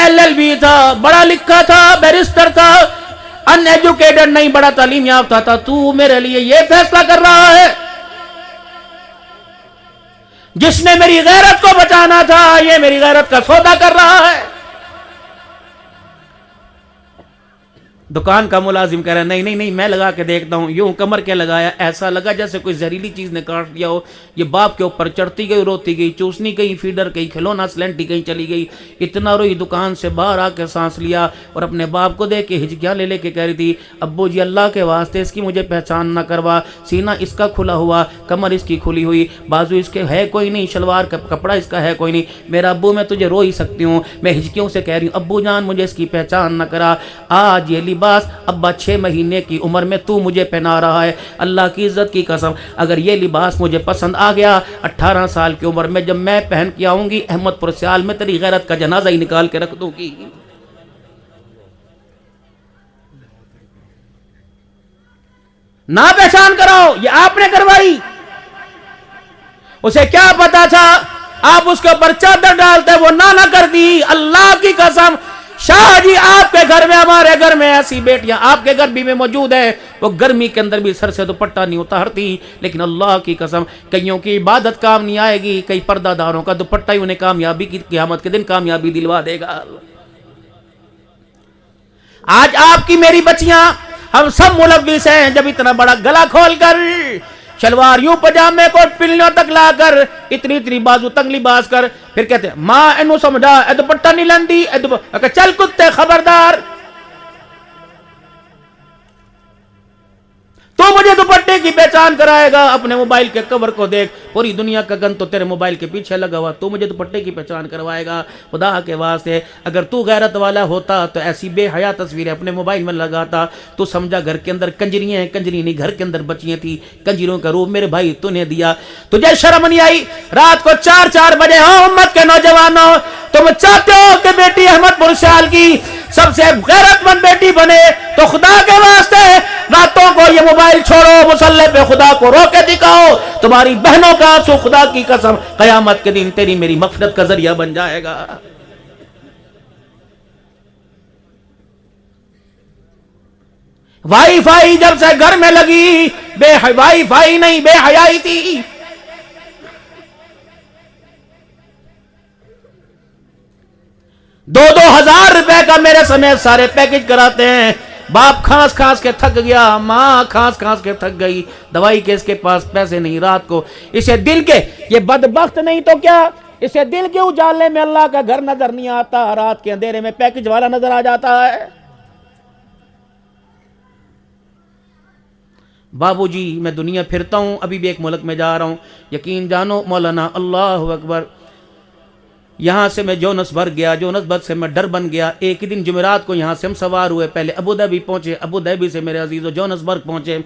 LLB تھا, بڑا لکھا تھا, بیرسٹر تھا, ان ایجوکیٹڈ نہیں, بڑا تعلیم یافتہ تھا, تو میرے لیے یہ فیصلہ کر رہا ہے. جس نے میری غیرت کو بچانا تھا یہ میری غیرت کا سودا کر رہا ہے. دکان کا ملازم کہہ رہا ہے نہیں میں لگا کے دیکھتا ہوں. یوں کمر کے لگایا, ایسا لگا جیسے کوئی زہریلی چیز نے کاٹ دیا ہو. یہ باپ کے اوپر چڑھتی گئی, روتی گئی, چوسنی گئی, فیڈر گئی, کھلونا سلنٹی گئی, چلی گئی. اتنا روئی, دکان سے باہر آ کے سانس لیا اور اپنے باپ کو دیکھ کے ہچکیاں لے کے کہہ رہی تھی, ابو جی اللہ کے واسطے اس کی مجھے پہچان نہ کروا, سینہ اس کا کھلا ہوا, کمر اس کی کھلی ہوئی, بازو اس کے ہے کوئی نہیں, شلوار کا کپڑا اس کا ہے کوئی نہیں. میرا ابو میں تجھے رو ہی سکتی ہوں, میں ہچکیوں سے کہہ رہی ہوں ابو جان مجھے اس کی پہچان نہ کرا. آج یہ لباس ابا 6 مہینے کی عمر میں تو مجھے پہنا رہا ہے. اللہ کی عزت کی قسم اگر یہ لباس مجھے پسند آ گیا 18 سال کی عمر میں جب میں پہن کے آؤں گی احمد پور سیال میں تیری غیرت کا جنازہ ہی نکال کے رکھ دوں گی. نہ پہچان کرو, یہ آپ نے کروائی. اسے کیا پتا تھا آپ اس کے اوپر چادر ڈالتے, وہ نہ کر دی. اللہ کی قسم شاہ جی آپ کے گھر میں, ہمارے گھر میں ایسی بیٹیاں آپ کے گھر بھی میں موجود ہے, وہ گرمی کے اندر بھی سر سے دوپٹہ نہیں اتارتی, لیکن اللہ کی قسم کئیوں کی عبادت کام نہیں آئے گی, کئی پردہ داروں کا دوپٹہ ہی انہیں کامیابی کی قیامت کے دن کامیابی دلوا دے گا. آج آپ کی میری بچیاں ہم سب ملوث ہیں جب اتنا بڑا گلا کھول کر شلوار یوں پجامے کو پلنوں تک لا کر اتنی بازو تنگ لباس کر پھر کہتے ہیں ماں اینو سمجھا, اے دوپٹہ نہیں لندی, چل کتے خبردار, تو مجھے دوپٹے کی پہچان کرائے گا. اپنے موبائل کے کور کو دیکھ, پوری دنیا کا گن تو تیرے موبائل کے پیچھے لگا ہوا, تو مجھے دوپٹے کی پہچان کروائے گا. خدا کے واسطے اگر تو غیرت والا ہوتا تو ایسی بے حیا تصویریں اپنے موبائل میں لگاتا. تو سمجھا گھر کے اندر کنجریاں ہیں, کنجری نہیں گھر کے اندر بچیاں تھی, کنجریوں کا روپ میرے بھائی تو نے دیا. تجھے شرم نہیں آئی رات کو 4 بجے, ہاں امت کے نوجوانوں تم چاہتے ہو کہ بیٹی احمد پور سیال کی سب سے غیرت مند بیٹی بنے, تو خدا کے واسطے راتوں کو یہ موبائل چھوڑو, مصلی پہ خدا کو رو کے دکھاؤ. تمہاری بہنوں کا آنسو خدا کی قسم قیامت کے دن تیری میری مغفرت کا ذریعہ بن جائے گا. وائی فائی جب سے گھر میں لگی, وائی فائی نہیں بے حیائی تھی. دو ہزار روپے کا میرے سمیت سارے پیکج کراتے ہیں, باپ کھانس کھانس کے تھک گیا، ماں کھانس کھانس کے تھک گئی، دوائی کے اس کے پاس پیسے نہیں، رات کو اسے دل کے، یہ بدبخت نہیں تو کیا، اسے دل کے اجالے میں اللہ کا گھر نظر نہیں آتا، رات کے اندھیرے میں پیکج والا نظر آ جاتا ہے۔ بابو جی میں دنیا پھرتا ہوں، ابھی بھی ایک ملک میں جا رہا ہوں، یقین جانو مولانا، اللہ اکبر، یہاں سے میں جونسبرگ گیا، جونسبرگ سے میں ڈربن گیا، ایک ہی دن جمعرات کو یہاں سے ہم سوار ہوئے، پہلے ابوظہبی پہنچے، ابوظہبی سے میرے عزیزو جونسبرگ پہنچے،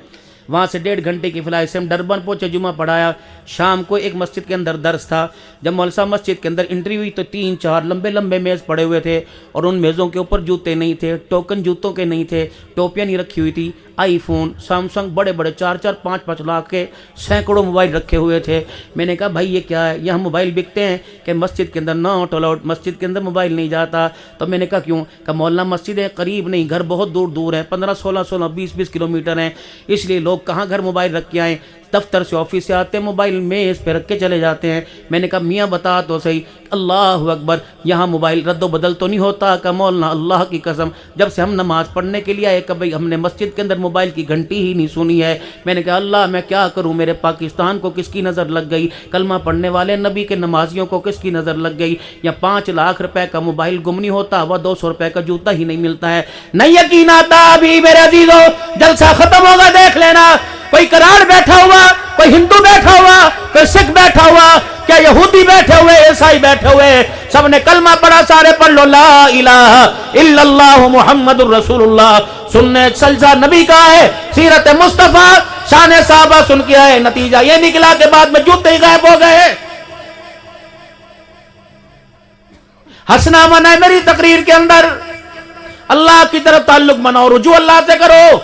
وہاں سے 1.5 گھنٹے کی فلائٹ سے ہم ڈربن پہنچے، جمعہ پڑھایا، شام کو ایک مسجد کے اندر درس تھا، جب مولوی صاحب مسجد کے اندر انٹری ہوئی تو 3-4 لمبے لمبے میز پڑے ہوئے تھے، اور ان میزوں کے اوپر جوتے نہیں تھے، ٹوکن جوتوں کے نہیں تھے، ٹوپیاں نہیں رکھی ہوئی تھی، آئی فون سیمسنگ بڑے بڑے 4-4 5-5 لاکھ کے سینکڑوں موبائل رکھے ہوئے تھے۔ میں نے کہا بھائی یہ کیا ہے، یہاں موبائل بکتے ہیں کہ مسجد کے اندر ناٹ الاؤڈ، مسجد کے اندر موبائل نہیں جاتا۔ تو میں نے کہا کیوں؟ کہ مولانا مسجدیں قریب نہیں، گھر بہت دور دور ہیں، 15-16 20 کلومیٹر ہیں، اس لیے لوگ کہاں گھر موبائل رکھ کے آئیں، دفتر سے آفس سے آتے ہیں موبائل میز پہ رکھ کے چلے جاتے ہیں۔ میں نے کہا میاں بتا تو صحیح، اللہ اکبر، یہاں موبائل رد و بدل تو نہیں ہوتا؟ کہ مولانا اللہ کی قسم جب سے ہم نماز پڑھنے کے لیے آئے کبھی ہم نے مسجد کے اندر موبائل کی گھنٹی ہی نہیں سنی ہے۔ میں نے کہا اللہ میں کیا کروں، میرے پاکستان کو کس کی نظر لگ گئی، کلمہ پڑھنے والے نبی کے نمازیوں کو کس کی نظر لگ گئی، یا 5 لاکھ روپے کا موبائل گم نہیں ہوتا، وہ 200 روپے کا جوتا ہی نہیں ملتا ہے۔ نہیں یقین آتا ابھی میرے عزیزو، جلسہ ختم ہوگا دیکھ لینا، کوئی کراڑ بیٹھا ہوا، کوئی ہندو بیٹھا ہوا، کوئی سکھ بیٹھا ہوا، کیا یہودی بیٹھے ہوئے، عیسائی بیٹھے ہوئے، سب نے کلمہ پڑھا، سارے پڑھ لو لا الہ الا اللہ محمد الرسول اللہ، سننے سلسلہ نبی کا ہے، سیرت مصطفیٰ، شان صحابہ سن کے آئے، نتیجہ یہ نکلا کہ بعد میں جوتے ہی غائب ہو گئے۔ ہنسنا منع ہے میری تقریر کے اندر، اللہ کی طرف تعلق بناؤ، رجوع اللہ سے کرو۔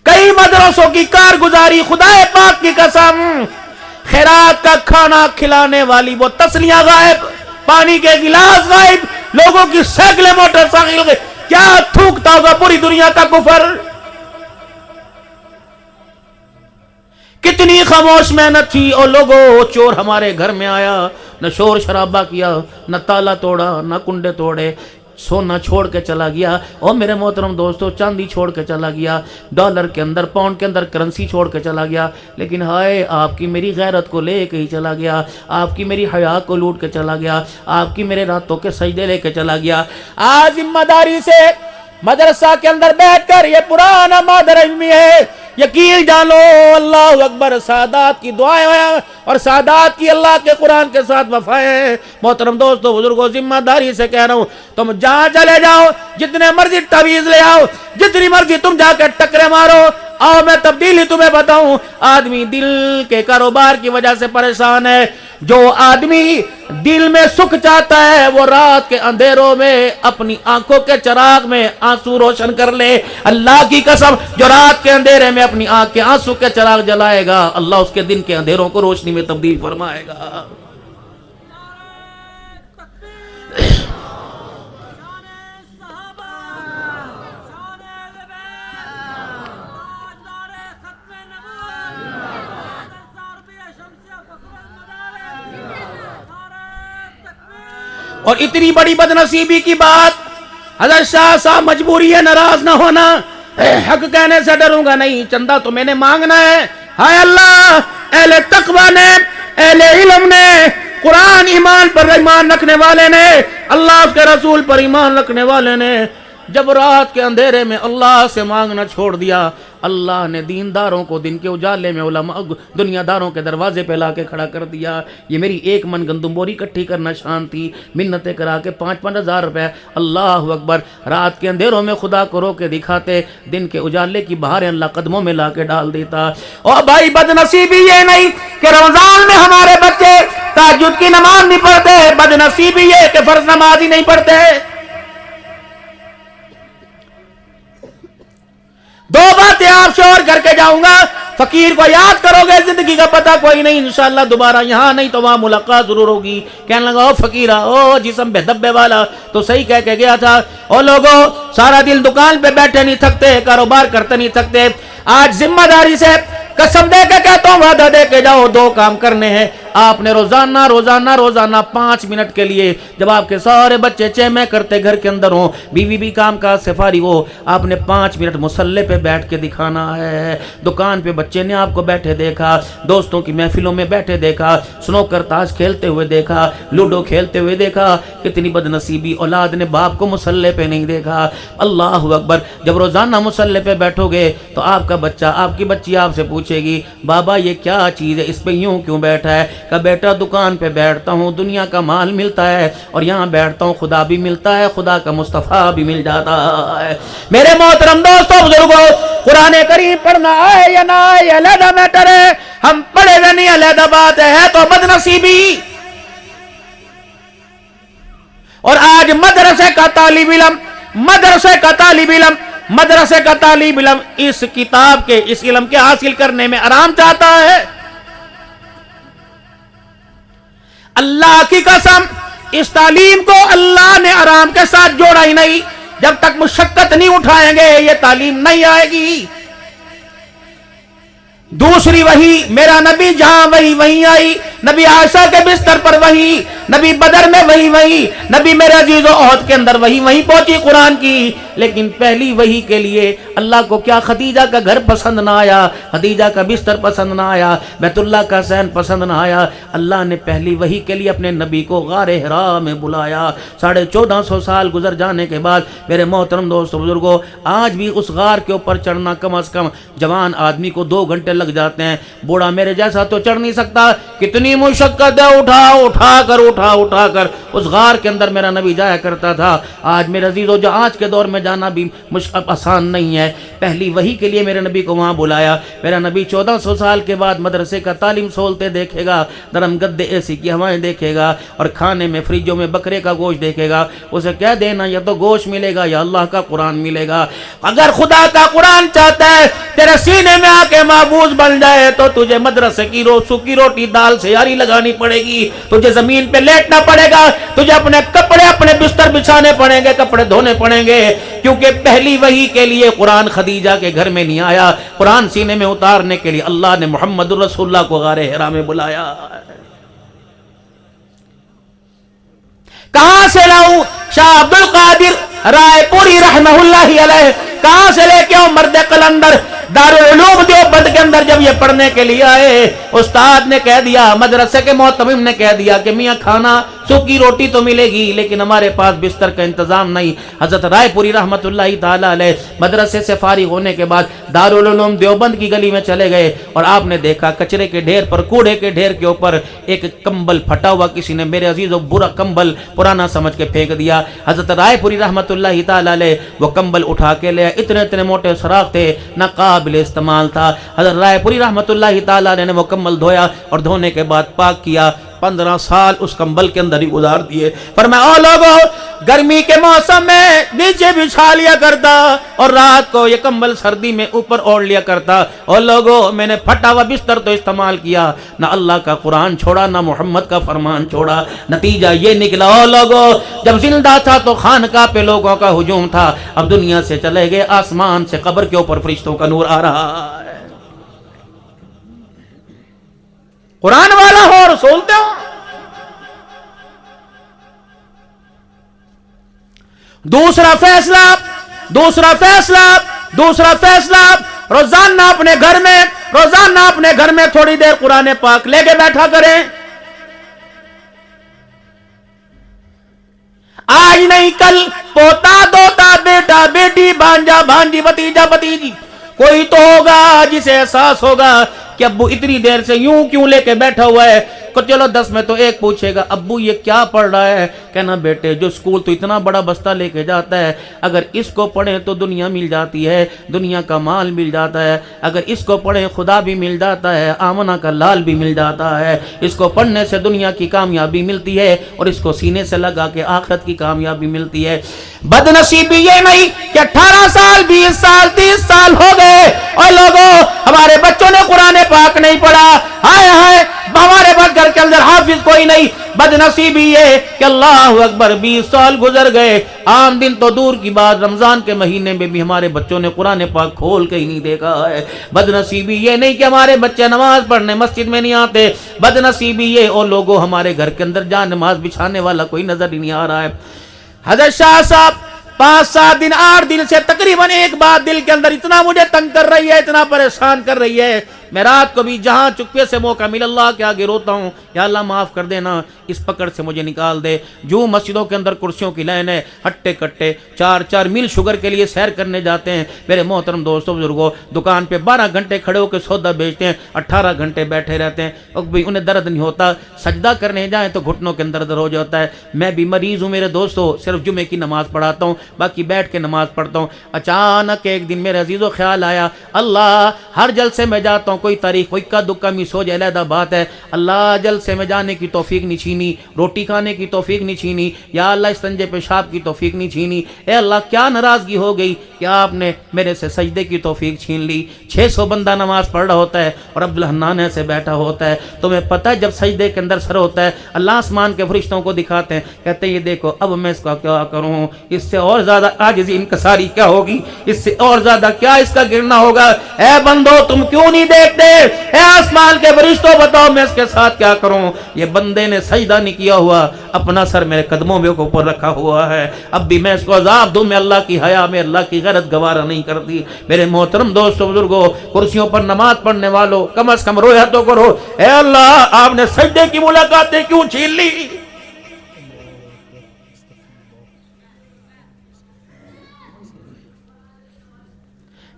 کئی مدرسوں کی کارگزاری خدا پاک کی قسم، خیرات کا کھانا کھلانے والی وہ تسلیاں غائب، پانی کے گلاس غائب، لوگوں کی سائیکلیں موٹر سائیکل، کیا تھوکتا ہوگا پوری دنیا کا کفر۔ کتنی خاموش محنت تھی، اور لوگوں چور ہمارے گھر میں آیا، نہ شور شرابہ کیا، نہ تالا توڑا، نہ کنڈے توڑے، سونا چھوڑ کے چلا گیا، اور میرے محترم دوستو چاندی چھوڑ کے چلا گیا، ڈالر کے اندر پاؤنڈ کے اندر کرنسی چھوڑ کے چلا گیا، لیکن ہائے آپ کی میری غیرت کو لے کے ہی چلا گیا، آپ کی میری حیا کو لوٹ کے چلا گیا، آپ کی میرے راتوں کے سجدے لے کے چلا گیا۔ آج ذمہ داری سے مدرسہ کے اندر بیٹھ کر یہ پرانا مادر علمی ہے، یقین جانو اللہ اکبر، سادات کی دعائیں ہیں اور سادات کی اللہ کے قرآن کے ساتھ وفائیں ہیں۔ محترم دوستو بزرگوں، ذمہ داری سے کہہ رہا ہوں، تم جہاں چلے جاؤ، جتنے مرضی تعویذ لے آؤ، جتنی مرضی تم جا کے ٹکرے مارو، آؤ میں تبدیلی تمہیں بتاؤں۔ آدمی دل کے کاروبار کی وجہ سے پریشان ہے، جو آدمی دل میں سکھ چاہتا ہے وہ رات کے اندھیروں میں اپنی آنکھوں کے چراغ میں آنسو روشن کر لے۔ اللہ کی قسم، جو رات کے اندھیرے میں اپنی آنکھ کے آنسو کے چراغ جلائے گا، اللہ اس کے دن کے اندھیروں کو روشنی میں تبدیل فرمائے گا۔ اور اتنی بڑی بدنصیبی کی بات، حضرت شاہ صاحب مجبوری ہے ناراض نہ ہونا، حق کہنے سے ڈروں گا نہیں، چندہ تو میں نے مانگنا ہے۔ ہائے اللہ، اہل تقوی نے، اہل علم نے، قرآن ایمان پر ایمان رکھنے والے نے، اللہ اس کے رسول پر ایمان رکھنے والے نے جب رات کے اندھیرے میں اللہ سے مانگنا چھوڑ دیا، اللہ نے دینداروں کو دن کے اجالے میں علماء دنیا داروں کے دروازے پہ لا کے کھڑا کر دیا۔ یہ میری 1 من گندم بوری اکٹھی کرنا شان تھی، منتیں کرا کے 5-5 ہزار روپے، اللہ اکبر، رات کے اندھیروں میں خدا کو رو کے دکھاتے، دن کے اجالے کی بہاریں اللہ قدموں میں لا کے ڈال دیتا۔ اور بھائی بدنصیبی یہ نہیں کہ رمضان میں ہمارے بچے تہجد کی نماز نہیں پڑھتے، بدنصیبی یہ کہ فرض نماز ہی نہیں پڑھتے۔ 2 باتیں آپ سے اور کر کے جاؤں گا، فقیر کو یاد کرو گے، زندگی کا پتہ کوئی نہیں، انشاءاللہ دوبارہ یہاں نہیں تو وہاں ملاقات ضرور ہوگی۔ کہنے لگا او فقیرہ، او جسم بے دبے والا، تو صحیح کہہ کے گیا تھا۔ او لوگوں، سارا دن دکان پہ بیٹھے نہیں تھکتے، کاروبار کرتے نہیں تھکتے، آج ذمہ داری سے قسم دے کے کہتا ہوں، وعدہ دے کے جاؤ، 2 کام کرنے ہیں۔ آپ نے روزانہ 5 منٹ کے لیے جب آپ کے سارے بچے چیمے کرتے گھر کے اندر ہوں، بیوی بھی کام کاج سے فارغ ہو، آپ نے 5 منٹ مصلی پہ بیٹھ کے دکھانا ہے۔ دکان پہ بچے نے آپ کو بیٹھے دیکھا، دوستوں کی محفلوں میں بیٹھے دیکھا، سنوکر تاش کھیلتے ہوئے دیکھا، لوڈو کھیلتے ہوئے دیکھا، کتنی بد نصیبی اولاد نے باپ کو مصلی پہ نہیں دیکھا۔ اللہ اکبر، جب روزانہ مصلی پہ بیٹھو گے تو آپ کا بچہ، آپ کی بچی آپ سے پوچھے گی بابا یہ کیا چیز ہے، اس پہ یوں کیوں بیٹھا ہے؟ کہ بیٹا دکان پہ بیٹھتا ہوں دنیا کا مال ملتا ہے، اور یہاں بیٹھتا ہوں خدا بھی ملتا ہے، خدا کا مصطفیٰ بھی مل جاتا ہے۔ میرے محترم دوستوں بزرگوں، قرآن کریم پڑھنا آئے یا نہ آئے علیحدہ میٹر ہے، ہم پڑھے گا نہیں علیحدہ بات ہے تو بد نصیبی۔ اور آج مدرسے کا طالب علم اس کتاب کے، اس علم کے حاصل کرنے میں آرام چاہتا ہے۔ اللہ کی قسم اس تعلیم کو اللہ نے آرام کے ساتھ جوڑا ہی نہیں، جب تک مشقت نہیں اٹھائیں گے یہ تعلیم نہیں آئے گی۔ دوسری وحی، میرا نبی جہاں وہی آئی، نبی عائشہ کے بستر پر وحی، نبی بدر میں وہی، نبی میرے عزیز و عہد کے اندر وہی پہنچی قرآن کی۔ لیکن پہلی وحی کے لیے اللہ کو کیا خدیجہ کا گھر پسند نہ آیا، خدیجہ کا بستر پسند نہ آیا، بیت اللہ کا صحن پسند نہ آیا، اللہ نے پہلی وحی کے لیے اپنے نبی کو غار حرا میں بلایا۔ 1450 سال گزر جانے کے بعد میرے محترم دوست بزرگوں، آج بھی اس غار کے اوپر چڑھنا کم از کم جوان آدمی کو 2 گھنٹے لگ جاتے ہیں، بوڑھا میرے جیسا تو چڑھ نہیں سکتا۔ کتنی مشقت ہے، اٹھا کر اس غار کے اندر میرا نبی جایا کرتا تھا۔ آج میرے عزیزو جو آج کے دور میں جانا بھی آسان نہیں ہے، پہلی وحی کے لیے میرے نبی کو وہاں بلایا۔ میرا نبی 1400 سال کے بعد مدرسے کا تعلیم سہولتے دیکھے گا، نرم گدے اے سی کی ہوائیں دیکھے گا، اور کھانے میں فریجوں میں بکرے کا گوشت دیکھے گا، اسے کہہ دینا یا تو گوشت ملے گا یا اللہ کا قرآن ملے گا۔ اگر خدا کا قرآن چاہتا ہے تیرے سینے میں آ کے محفوظ بن جائے تو تجھے مدرسے کی سوکھی روٹی دال سے یاری لگانی پڑے گی، تجھے زمین پہ لیٹنا پڑے گا، تجھے اپنے کپڑے اپنے بستر بچھانے پڑیں گے، کپڑے دھونے پڑیں گے، کیونکہ پہلی وحی کے لیے قرآن خدیجہ کے گھر میں نہیں آیا، قرآن سینے میں اتارنے کے لیے اللہ نے محمد رسول اللہ کو غار حرا میں بلایا۔ کہاں سے لاؤں؟ شاہ عبد القادر رائے پوری رحمہ اللہ علیہ کہاں سے لے کے آؤں؟ مرد قلندر دارالعلوم دیوبند کے اندر جب یہ پڑھنے کے لیے آئے، استاد نے کہہ دیا، مدرسے کے محتمم نے کہہ دیا کہ میاں کھانا سوکھی روٹی تو ملے گی لیکن ہمارے پاس بستر کا انتظام نہیں۔ حضرت رائے پوری رحمت اللہ تعالی علیہ مدرسے سے فارغ ہونے کے بعد دارالعلوم دیوبند کی گلی میں چلے گئے، اور آپ نے دیکھا کچرے کے ڈھیر پر، کوڑے کے ڈھیر کے اوپر ایک کمبل پھٹا ہوا کسی نے میرے عزیز و برا کمبل پرانا سمجھ کے پھینک دیا۔ حضرت رائے پوری رحمت اللہ تعالی علیہ وہ کمبل اٹھا کے لے، اتنے موٹے سراخ تھے، نہ قابل استعمال تھا۔ حضرت رائے پوری رحمت اللہ تعالی علیہ نے وہ کمبل دھویا اور دھونے کے بعد پاک کیا، 15 سال اس کمبل کے اندر ہی گزار دیے۔ فرمایا او لوگوں، گرمی کے موسم میں نیچے بچھا لیا کرتا اور رات کو یہ کمبل سردی میں اوپر اوڑھ لیا کرتا۔ او لوگوں، میں نے پھٹا ہوا بستر تو استعمال کیا، نہ اللہ کا قرآن چھوڑا، نہ محمد کا فرمان چھوڑا۔ نتیجہ یہ نکلا او لوگوں، جب زندہ تھا تو خانقاہ پہ لوگوں کا ہجوم تھا، اب دنیا سے چلے گئے، آسمان سے قبر کے اوپر فرشتوں کا نور آ رہا ہے۔ قرآن والا ہو اور سولتے ہو۔ دوسرا فیصلہ روزانہ اپنے گھر میں تھوڑی دیر قرآن پاک لے کے بیٹھا کریں۔ آج نہیں کل، پوتا دوتا بیٹا بیٹی بھانجا بھانجی بھتیجا بھتیجی کوئی تو ہوگا جسے احساس ہوگا کہ ابو اتنی دیر سے یوں کیوں لے کے بیٹھا ہوا ہے۔ چلو 10 میں تو ایک پوچھے گا ابو یہ کیا پڑھ رہا ہے؟ کہنا بیٹے جو اسکول تو اتنا بڑا بستہ لے کے جاتا ہے، اگر اس کو پڑھیں تو دنیا مل جاتی ہے، دنیا کا مال مل جاتا ہے، اگر اس کو پڑھیں خدا بھی مل جاتا ہے، آمنہ کا لال بھی مل جاتا ہے، اس کو پڑھنے سے دنیا کی کامیابی ملتی ہے اور اس کو سینے سے لگا کے آخرت کی کامیابی ملتی ہے۔ بد نصیبی یہ نہیں کہ 18 سال 20 سال 30 سال ہو گئے اور لوگوں ہمارے بچوں نے قرآن پاک نہیں پڑھا، ہائے ہائے ہمارے گھر کے اندر حافظ کوئی نہیں، بدنصیبی یہ کہ اللہ اکبر 20 سال گزر گئے، عام دن تو دور کی بات، رمضان کے مہینے میں بھی ہمارے بچوں نے قرآن پاک کھول کے ہی نہیں دیکھا ہے۔ بدنصیبی یہ نہیں کہ ہمارے بچے نماز پڑھنے مسجد میں نہیں آتے، بدنصیبی یہ او لوگوں ہمارے گھر کے اندر جہاں نماز بچھانے والا کوئی نظر ہی نہیں آ رہا ہے۔ حضرت شاہ صاحب 5-7 دن 8 دن سے تقریباً ایک بات دل کے اندر اتنا مجھے تنگ کر رہی ہے، اتنا پریشان کر رہی ہے، میں رات کو بھی جہاں چپکے سے موقع مل اللہ کے آگے روتا ہوں، یا اللہ معاف کر دینا، اس پکڑ سے مجھے نکال دے۔ جو مسجدوں کے اندر کرسیوں کی لائن ہے، ہٹے کٹے 4-4 میل شوگر کے لیے سیر کرنے جاتے ہیں میرے محترم دوستوں بزرگوں، دکان پہ 12 گھنٹے کھڑے ہو کے سودا بیچتے ہیں، 18 گھنٹے بیٹھے رہتے ہیں، اور بھی انہیں درد نہیں ہوتا، سجدہ کرنے جائیں تو گھٹنوں کے اندر درد ہو جاتا ہے۔ میں بھی مریض ہوں میرے دوستوں، صرف جمعے کی نماز پڑھاتا ہوں، باقی بیٹھ کے نماز پڑھتا ہوں۔ اچانک ایک دن میرے عزیزوں خیال آیا، اللہ ہر جلسے میں جاتا ہوں، کوئی تاریخ کوئی کا دکا مس ہو جائے علیحدہ بات ہے، اللہ جلسے میں جانے کی توفیق نہیں چھینی، روٹی کھانے کی توفیق نہیں چھینی، یا اللہ استنجے پیشاب کی توفیق نہیں چھینی، اے اللہ کیا ناراضگی ہو گئی کہ آپ نے میرے سے سجدے کی توفیق چھین لی۔ 600 بندہ نماز پڑھ رہا ہوتا ہے اور عبد الحنان ایسے بیٹھا ہوتا ہے، تمہیں پتہ ہے جب سجدے کے اندر سر ہوتا ہے اللہ آسمان کے فرشتوں کو دکھاتے ہیں، کہتے ہیں یہ دیکھو اب میں اس کا کیا کروں، اس سے اور زیادہ عاجزی انکساری کیا ہوگی، اس سے اور زیادہ کیا اس کا گرنا ہوگا، اے بندو تم کیوں نہیں دیکھتے، اے آسمان کے فرشتوں بتاؤ میں اس کے ساتھ کیا کروں۔ یہ بندے نے سجدہ نہیں کیا ہوا، اپنا سر میرے قدموں میں اوپر رکھا ہوا ہے، اب بھی میں اس کو عذاب دوں، میں اللہ کی حیا میں اللہ کی غیرت گوارا نہیں کرتی۔ میرے محترم دوستوں بزرگوں، کرسیوں پر نماز پڑھنے والوں کم از کم رویا تو کرو، اے اللہ آپ نے سجدے کی ملاقاتیں کیوں چھین لی۔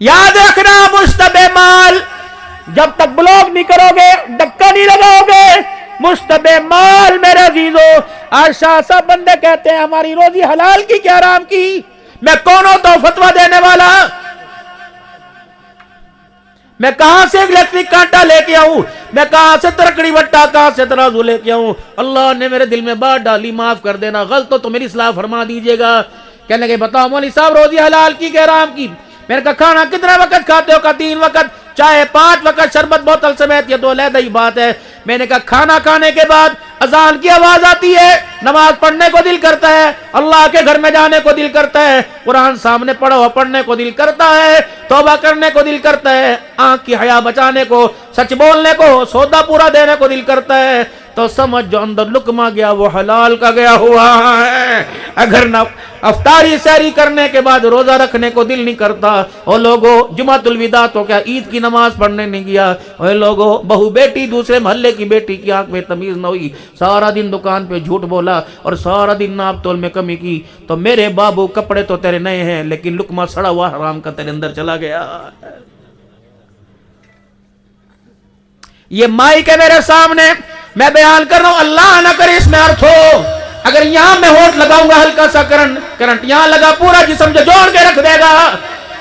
یاد رکھنا مشتبہ مال، جب تک بلاک نہیں کرو گے، ڈکا نہیں لگاؤ گے، مشتبہ مال میرے عزیزو۔ آج شاہ صاحب بندے کہتے ہیں ہماری روزی حلال کی کیا حرام کی، میں کون ہوتا ہوں فتویٰ دینے والا، میں کہاں سے الیکٹرک کانٹا لے کے آؤں، میں کہاں سے ترکڑی وٹا، کہاں سے ترازو لے کے آؤں۔ اللہ نے میرے دل میں بات ڈالی، معاف کر دینا، غلط تو میری اصلاح فرما دیجئے گا۔ کہنے کہ بتاؤ مولوی صاحب روزی حلال کی کہ حرام کی، میں نے کہا کھانا کتنا وقت کھاتے ہو، کہا 3 وقت، چاہے 5 وقت، شربت بوتل سمیت، یہ تو علیحدہ ہی بات ہے۔ میں نے کہا کھانا کھانے کے بعد اذان کی آواز آتی ہے، نماز پڑھنے کو دل کرتا ہے، اللہ کے گھر میں جانے کو دل کرتا ہے، قرآن سامنے پڑھو پڑھنے کو دل کرتا ہے، توبہ کرنے کو دل کرتا ہے، آنکھ کی حیا بچانے کو، سچ بولنے کو، سودا پورا دینے کو دل کرتا ہے، تو سمجھ جو اندر لقمہ گیا وہ حلال کا گیا ہوا ہے۔ اگر نہ افطاری سحری کرنے کے بعد روزہ رکھنے کو دل نہیں کرتا، اور لوگوں جمعۃ الوداع تو کیا عید کی نماز پڑھنے نہیں گیا، اور لوگوں بہو بیٹی دوسرے محلے کی بیٹی کی آنکھ میں تمیز نہ ہوئی، سارا دن دکان پہ جھوٹ بولا اور سارا دن ناپ تول میں کمی کی، تو میرے بابو کپڑے تو تیرے نئے ہیں لیکن لقمہ سڑا ہوا حرام کا تیرے اندر چلا گیا۔ یہ مائک ہے میرے سامنے، میں بیان کر رہا ہوں، اللہ نہ کرے اس میں ارتھ ہو، اگر یہاں میں ہونٹ لگاؤں گا ہلکا سا کرنٹ یہاں لگا پورا جسم جو جوڑ کے رکھ دے گا۔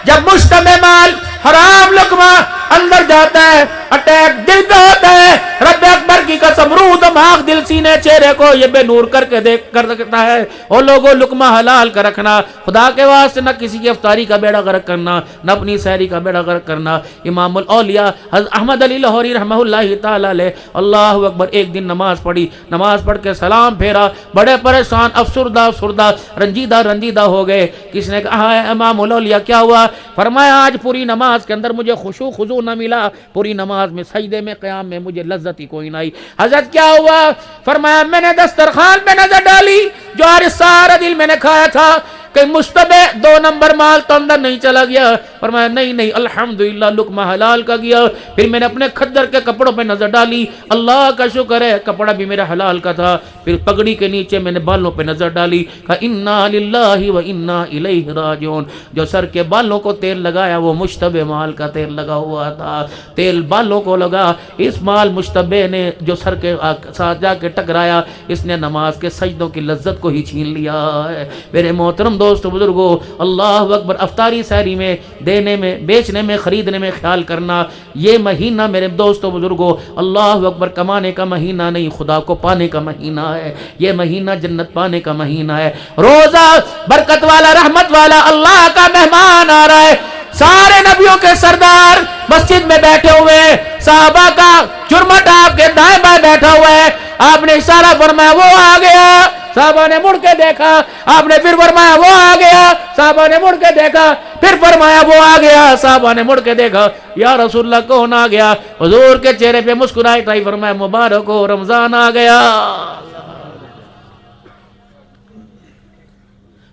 جب مشتبہ مال حرام لقمہ اندر جاتا ہے، اٹیک دل پہ ہوتا ہے، رب اکبر کی قسم روح دماغ دل سینے چہرے کو یہ بے نور کر کے دیکھ کر رکھتا ہے۔ اور لوگوں لقمہ حلال کا رکھنا، خدا کے واسطے نہ کسی کی افطاری کا بیڑا غرق کرنا، نہ اپنی سحری کا بیڑا غرق کرنا۔ امام الاولیاء حضرت احمد علی لاہوری رحمہ اللہ تعالی علیہ، اللہ اکبر، ایک دن نماز پڑھی، نماز پڑھ کے سلام پھیرا، بڑے پریشان، افسردہ رنجیدہ ہو گئے۔ کس نے کہا ہے امام الاولیاء کیا ہوا؟ فرمایا آج پوری نماز کے اندر مجھے خشوع خضوع نہ ملا، پوری نماز میں سجدے میں قیام میں مجھے لذت ہی کوئی نہ آئی۔ حضرت کیا ہوا؟ فرمایا میں نے دسترخوان پہ نظر ڈالی، جو آج سارا دل میں نے کھایا تھا، کہ مشتبہ 2 نمبر مال تو اندر نہیں چلا گیا۔ فرمایا نہیں الحمدللہ لقمہ حلال کا گیا۔ پھر میں نے اپنے کھدر کے کپڑوں پہ نظر ڈالی، اللہ کا شکر ہے کپڑا بھی میرا حلال کا تھا۔ پھر پگڑی کے نیچے میں نے بالوں پہ نظر ڈالی، کہا انا للہ و انا الیہ راجعون۔ جو سر کے بالوں کو تیل لگایا وہ مشتبہ مال کا تیل لگا ہوا تھا، تیل بالوں کو لگا، اس مال مشتبہ نے جو سر کے ساتھ جا کے ٹکرایا، اس نے نماز کے سجدوں کی لذت کو ہی چھین لیا ہے۔ میرے محترم دوست بزرگوں، اللہ اکبر، افطاری سحری میں، دینے میں، بیچنے میں، خریدنے میں خیال کرنا۔ یہ مہینہ میرے دوستو بزرگوں اللہ اکبر کمانے کا مہینہ نہیں، خدا کو پانے کا مہینہ ہے۔ یہ مہینہ جنت پانے کا مہینہ ہے۔ روزہ برکت والا، رحمت والا، اللہ کا مہمان آ رہا ہے، سارے نبیوں کے سردار مسجد میں بیٹھے ہوئے، صحابہ کا چرمٹ آپ کے دائیں بائیں بیٹھا ہوا ہے، آپ نے اشارہ فرمایا وہ آ گیا، صحابہ نے مڑ کے دیکھا، آپ نے پھر فرمایا وہ آ گیا، صحابہ نے مڑ کے دیکھا، پھر فرمایا وہ آ گیا، صحابہ نے مڑ کے دیکھا، یا رسول اللہ کون آ گیا؟ حضور کے چہرے پہ مسکراہٹ آئی، فرمایا مبارک ہو رمضان آ گیا۔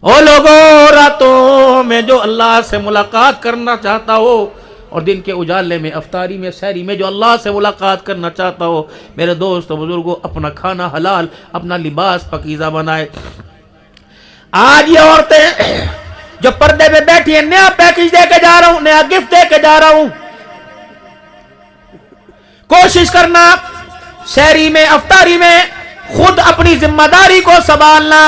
او لوگوں، راتوں میں جو اللہ سے ملاقات کرنا چاہتا ہو اور دن کے اجالے میں افطاری میں سحری میں جو اللہ سے ملاقات کرنا چاہتا ہو، میرے دوست و بزرگوں، اپنا کھانا حلال، اپنا لباس پاکیزہ بنائے۔ آج یہ عورتیں جو پردے پہ بیٹھی ہیں، نیا پیکج دے کے جا رہا ہوں، نیا گفٹ دے کے جا رہا ہوں، کوشش کرنا سحری میں افطاری میں خود اپنی ذمہ داری کو سنبھالنا۔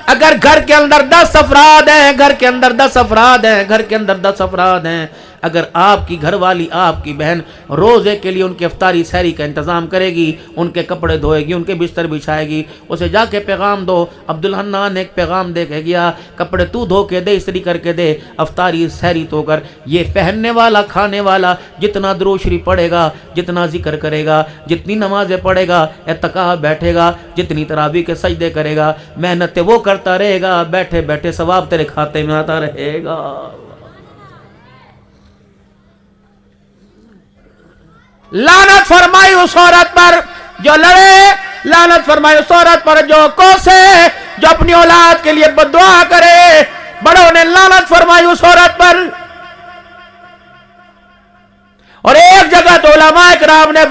اگر گھر کے اندر 10 افراد ہیں، گھر کے اندر 10 افراد ہیں، گھر کے اندر 10 افراد ہیں، اگر آپ کی گھر والی، آپ کی بہن روزے کے لیے ان کے افطاری سحری کا انتظام کرے گی، ان کے کپڑے دھوئے گی، ان کے بستر بچھائے گی، اسے جا کے پیغام دو۔ عبدالحنان نے ایک پیغام دے کے گیا، کپڑے تو دھو کے دے، استری کر کے دے، افطاری سحری تو کر۔ یہ پہننے والا، کھانے والا جتنا درود شریف پڑھے گا، جتنا ذکر کرے گا، جتنی نمازیں پڑھے گا، اعتکاف بیٹھے گا، جتنی تراویح کے سجدے کرے گا، محنتیں وہ کرتا رہے گا، بیٹھے بیٹھے ثواب تیرے کھاتے میں آتا رہے گا۔ لعنت فرمائی اس عورت پر جو لڑے، لعنت فرمائی اس عورت پر جو کوسے، جو اپنی اولاد کے لیے بددعا کرے۔ بڑوں نے لعنت فرمائی اس عورت پر۔ اور ایک جگہ تو علماء کرام نے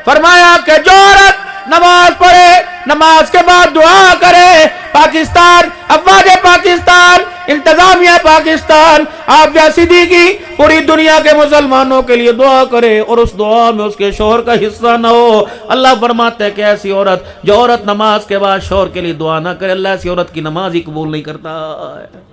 فرمایا کہ جو عورت نماز پڑھے، نماز کے بعد دعا کرے، پاکستان، افواج پاکستان، انتظامیہ پاکستان، عافیہ صدیقی پوری دنیا کے مسلمانوں کے لیے دعا کرے اور اس دعا میں اس کے شوہر کا حصہ نہ ہو۔ اللہ فرماتے ہیں کہ ایسی عورت، جو عورت نماز کے بعد شوہر کے لیے دعا نہ کرے، اللہ ایسی عورت کی نماز ہی قبول نہیں کرتا ہے۔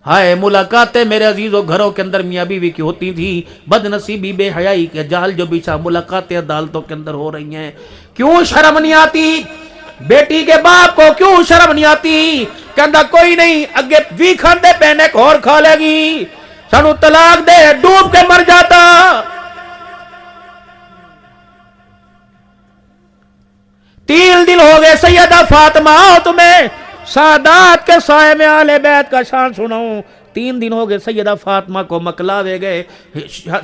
ہائے ملاقاتیں میرے عزیزوں گھروں کے اندر میاں بیوی کی ہوتی تھی، بد نصیبی، بے حیائی کے جال جو بچھا ملاقاتیں عدالتوں کے اندر ہو رہی ہیں۔ کیوں شرم نہیں آتی؟ بیٹی کے باپ کو کیوں شرم نہیں آتی؟ کہندا کوئی نہیں، اگے بھی کھاندے پہنے کو اور کھا لے گی، سانو طلاق دے، ڈوب کے مر جاتا۔ 3 دن ہو گئے سیدہ فاطمہ، آؤ تمہیں سادات کے سائے میں آل بیت کا شان سناؤں۔ 3 دن ہو گئے سیدہ فاطمہ کو مکلاوے گئے،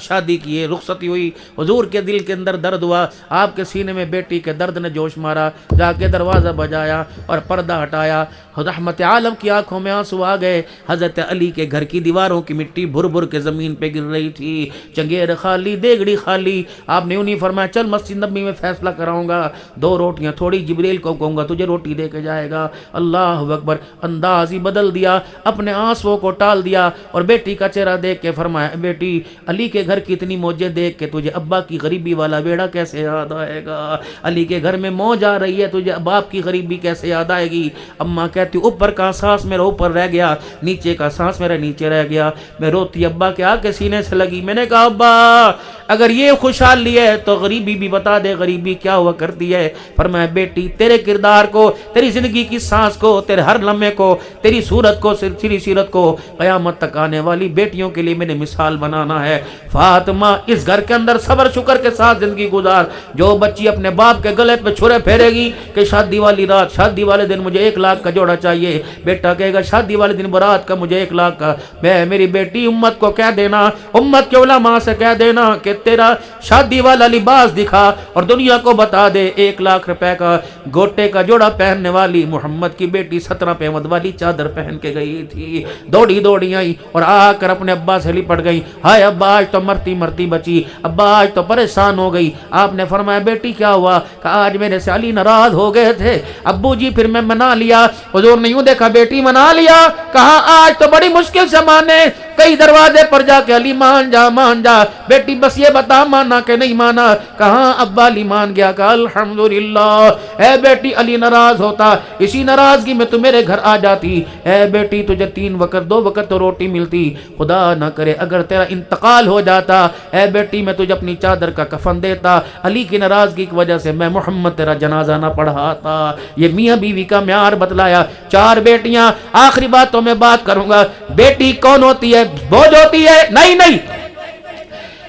شادی کیے، رخصتی ہوئی، حضور کے دل کے اندر درد ہوا، آپ کے سینے میں بیٹی کے درد نے جوش مارا، جا کے دروازہ بجایا اور پردہ ہٹایا۔ رحمت عالم کی آنکھوں میں آنسو آ گئے۔ حضرت علی کے گھر کی دیواروں کی مٹی بھر بھر کے زمین پہ گر رہی تھی، چنگیر خالی، دیگڑی خالی۔ آپ نے انہیں فرمایا چل مسجد نبی میں فیصلہ کراؤں گا، 2 روٹیاں تھوڑی، جبریل کو کہوں گا تجھے روٹی دے کے جائے گا۔ اللہ اکبر، انداز ہی بدل دیا، اپنے آنسوؤں کو ٹال دیا اور بیٹی کا چہرہ دیکھ کے فرمایا بیٹی، علی کے گھر کی اتنی موجیں دیکھ کے تجھے ابا کی غریبی والا بیڑا کیسے یاد آئے گا؟ علی کے گھر میں موج آ رہی ہے، تجھے باپ کی غریبی کیسے یاد آئے گی؟ اماں کہتی اوپر کا سانس میرا اوپر رہ گیا، نیچے کا سانس میرا نیچے رہ گیا۔ میں روتی ابا کے آ کے سینے سے لگی، میں نے کہا ابا اگر یہ خوشحالی ہے تو غریبی بھی بتا دے، غریبی کیا ہوا کرتی ہے؟ فرمایا بیٹی تیرے کردار کو، تیری زندگی کی سانس کو، تیرے ہر لمحے کو، تیری صورت کو، تیری سیرت کو قیامت تک آنے والی بیٹیوں کے لیے میں نے مثال بنانا ہے۔ فاطمہ اس گھر کے اندر صبر شکر کے ساتھ زندگی گزار۔ جو بچی اپنے باپ کے گلے پہ چھرے پھیرے گی کہ شادی والی رات، شادی والے دن مجھے 1 لاکھ کا جوڑا چاہیے، بیٹا کہے گا شادی والے دن برات کا مجھے 1 لاکھ کا، میری بیٹی امت کو کہہ دینا، امت کے علماء سے کہہ دینا کہ تیرا شادی والا لباس دکھا اور دنیا کو بتا دے 1 لاکھ روپے کا گوٹے کا جوڑا پہننے والی محمد کی بیٹی 17 پیمد والی چادر پہن کے گئی تھی۔ دوڑی دوڑی آئی اور آ کر اپنے ابا سے لپٹ گئی، ہائے ابا آج تو مرتی مرتی بچی، ابا آج تو پریشان ہو گئی۔ آپ نے فرمایا بیٹی کیا ہوا؟ کہا آج میرے سے علی ناراض ہو گئے تھے ابو جی، پھر میں منا لیا۔ حضور نے یوں دیکھا بیٹی منا لیا؟ کہا آج تو بڑی مشکل سے مانے، کئی دروازے پر جا کے علی مان جا مان جا، بیٹی بس یہ بتا مانا کہ نہیں مانا؟ کہاں ابا علی مان گیا۔ کہا الحمدللہ، اے بیٹی علی ناراض ہوتا اسی ناراضگی میں تو میرے گھر آ جاتی، اے بیٹی تجھے 3 وقت 2 وقت تو روٹی ملتی، خدا نہ کرے اگر تیرا انتقال ہو جاتا، اے بیٹی میں تجھے اپنی چادر کا کفن دیتا، علی کی ناراضگی کی وجہ سے میں محمد تیرا جنازہ نہ پڑھاتا۔ یہ میاں بیوی کا معیار بتلایا۔ 4 بیٹیاں، آخری باتوں میں بات کروں گا، بیٹی کون ہوتی ہے؟ بوجھ ہوتی ہے؟ نہیں نہیں،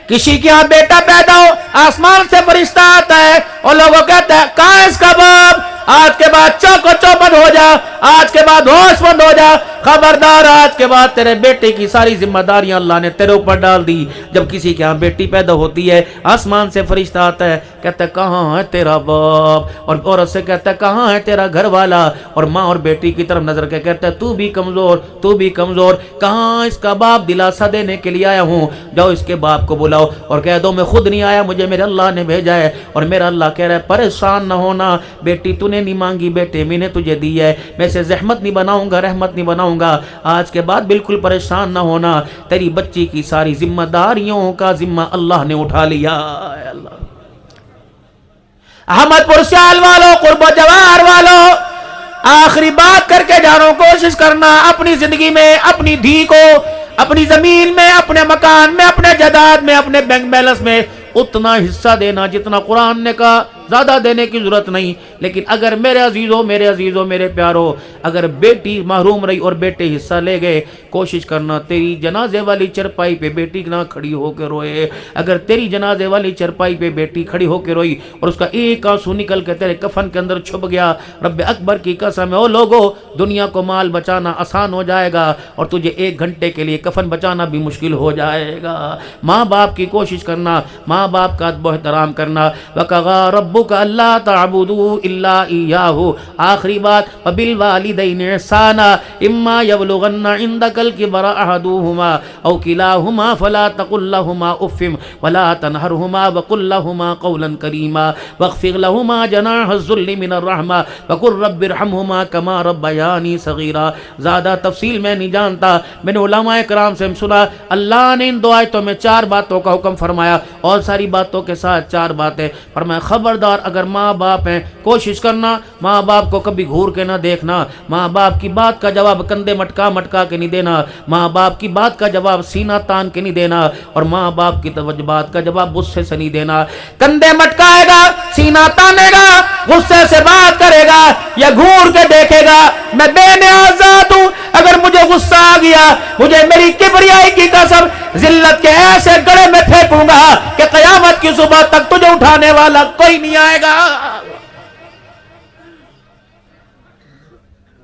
کسی کے یہاں بیٹا پیدا ہو، آسمان سے فرشتہ آتا ہے اور لوگوں کہتے ہیں کہاں ہے اس کا باپ؟ آج کے بعد چوک و چوپٹ ہو جا، آج کے بعد ہوش مند ہو جا، خبردار آج کے بعد تیرے بیٹے کی ساری ذمہ داریاں اللہ نے تیرے اوپر ڈال دی۔ جب کسی کے ہاں بیٹی پیدا ہوتی ہے، آسمان سے فرشتہ آتا ہے، کہتا ہے کہاں ہے تیرا باپ؟ اور عورت سے کہتا ہے کہاں ہے تیرا گھر والا؟ اور ماں اور بیٹی کی طرف نظر کے کہتا ہے تو بھی کمزور، تو بھی کمزور، کہاں اس کا باپ؟ دلاسا دینے کے لیے آیا ہوں، جاؤ اس کے باپ کو بلاؤ اور کہہ دو میں خود نہیں آیا، مجھے میرے اللہ نے بھیجا ہے۔ اور میرا اللہ کہہ رہا ہے پریشان نہ ہونا بیٹی، تو نے نہیں مانگی بیٹے میں نے تجھے دی ہے، میں سے زحمت نہیں بناؤں گا، رحمت نہیں بناؤں گا، آج کے بعد بالکل پریشان نہ ہونا، تیری بچی کی ساری ذمہ داریوں کا ذمہ اللہ نے اٹھا لیا ہے۔ اللہ احمد پور سیال والوں، قرب و جوار والوں، آخری بات کر کے جانو، کوشش کرنا اپنی زندگی میں اپنی دھی کو اپنی زمین میں، اپنے مکان میں، اپنے جائیداد میں، اپنے بینک بیلنس میں اتنا حصہ دینا جتنا قرآن نے کہا، زیادہ دینے کی ضرورت نہیں۔ لیکن اگر میرے عزیزوں میرے پیاروں، اگر بیٹی محروم رہی اور بیٹے حصہ لے گئے، کوشش کرنا تیری جنازے والی چرپائی پہ بیٹی نہ کھڑی ہو کے روئے۔ اگر تیری جنازے والی چرپائی پہ بیٹی کھڑی ہو کے روئی اور اس کا ایک آنسو نکل کے تیرے کفن کے اندر چھپ گیا، رب اکبر کی قسم ہے، او لوگو، دنیا کو مال بچانا آسان ہو جائے گا اور تجھے 1 گھنٹے کے لیے کفن بچانا بھی مشکل ہو جائے گا۔ ماں باپ کی کوشش کرنا، ماں باپ کا ادب و احترام کرنا۔ وَقَضَىٰ رَبُّكَ أَلَّا تَعْبُدُوا إِلَّا إِيَّاهُ، آخری بات، وَبِالْوَالِدَيْنِ إِحْسَانًا إِمَّا يَبْلُغَنَّ عِندَكَ الْكِبَرَ أَحَدُهُمَا أَوْ كِلَاهُمَا فَلَا تَقُل لَّهُمَا أُفٍّ وَلَا تَنْهَرْهُمَا وَقُل لَّهُمَا قَوْلًا كَرِيمًا وَاخْفِضْ لَهُمَا جَنَاحَ الذُّلِّ مِنَ الرَّحْمَةِ وَقُل رَّبِّ ارْحَمْهُمَا كَمَا رَبَّيَانِي صَغِيرًا۔ زیادہ تفصیل میں نہیں جانتا، میں نے علماء کرام سے سنا، اللہ نے ان 2 آیتوں میں 4 باتوں کا حکم فرمایا اور ساری باتوں کے ساتھ 4 باتیں فرمایا۔ خبردار اگر ماں باپ ہیں، کوشش کرنا ماں باپ کو کبھی گھور کے نہ دیکھنا، ماں باپ کی بات کا جواب کندھے مٹکا کے نہیں دینا، ماں باپ کی بات کا جواب سینہ تان کے نہیں دینا، اور ماں باپ کی بات کا جواب غصے سے نہیں دینا۔ کندھے مٹکائے گا، سینہ تانے گا، غصے سے بات کرے گا یا گھور کے دیکھے گا، میں بے نیاز ذات ہوں، اگر مجھے غصہ آ گیا، مجھے میری کبریائی کی قسم ذلت کے ایسے گڑے میں پھینکوں گا کہ قیامت کی صبح تک تجھے اٹھانے والا کوئی نہیں آئے گا۔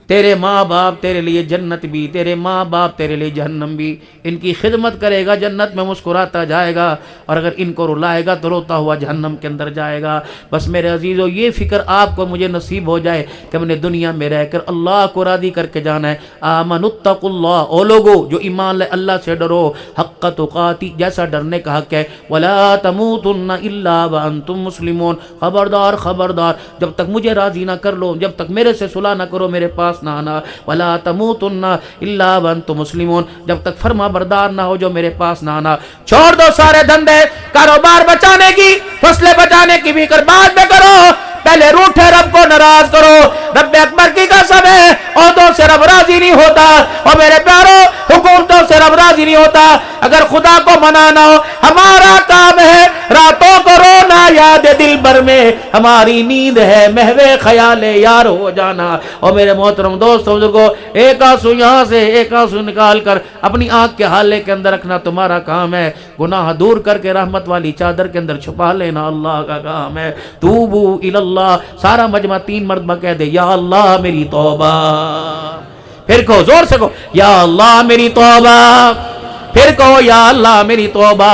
تیرے ماں باپ تیرے لیے جنت بھی، تیرے ماں باپ تیرے لیے جہنم بھی، ان کی خدمت کرے گا جنت میں مسکراتا جائے گا، اور اگر ان کو رلائے گا تو روتا ہوا جہنم کے اندر جائے گا۔ بس میرے عزیزو، یہ فکر آپ کو مجھے نصیب ہو جائے کہ میں نے دنیا میں رہ کر اللہ کو راضی کر کے جانا ہے۔ آمنوا اتقوا اللہ، او لوگو جو ایمان لے اللہ سے ڈرو، حق تقاتی، جیسا ڈرنے کا حق ہے، ولا تموتن الا وانتم مسلمون، خبردار خبردار، جب تک مجھے راضی نہ کر لو، جب تک میرے سے صلح نہ کرو، میرے پاس نہ آنا، ولا تموتن الا وانتم مسلمون، جب تک فرما بردار نہ ہو جو میرے پاس نہ آنا۔ چھوڑ دو سارے دھندے، کاروبار بچانے کی، فصلیں بچانے کی بھی کر بعد میں کرو، پہلے روٹھے رب کو ناراض کرو۔ رب اکبر کی قسم ہے، عہدوں سے رب راضی نہیں ہوتا، اور میرے پیاروں حکومتوں سے رب راضی نہیں ہوتا۔ اگر خدا کو منانا ہو، ہمارا کام ہے راتوں کو رونا یاد دل بھر میں، ہماری نیند ہے محو خیال یار ہو جانا۔ اور میرے محترم دوستوں بزرگوں، ایک آنسو یہاں سے ایک آنسو نکال کر اپنی آنکھ کے حالے کے اندر رکھنا تمہارا کام ہے، گناہ دور کر کے رحمت والی چادر کے اندر چھپا لینا اللہ کا کام ہے۔ توبو الی اللہ، سارا مجمع 3 مرتبہ کہہ دے، یا اللہ میری توبہ، پھر کہو زور سے کہو یا اللہ میری توبہ، پھر کہو یا اللہ میری توبہ۔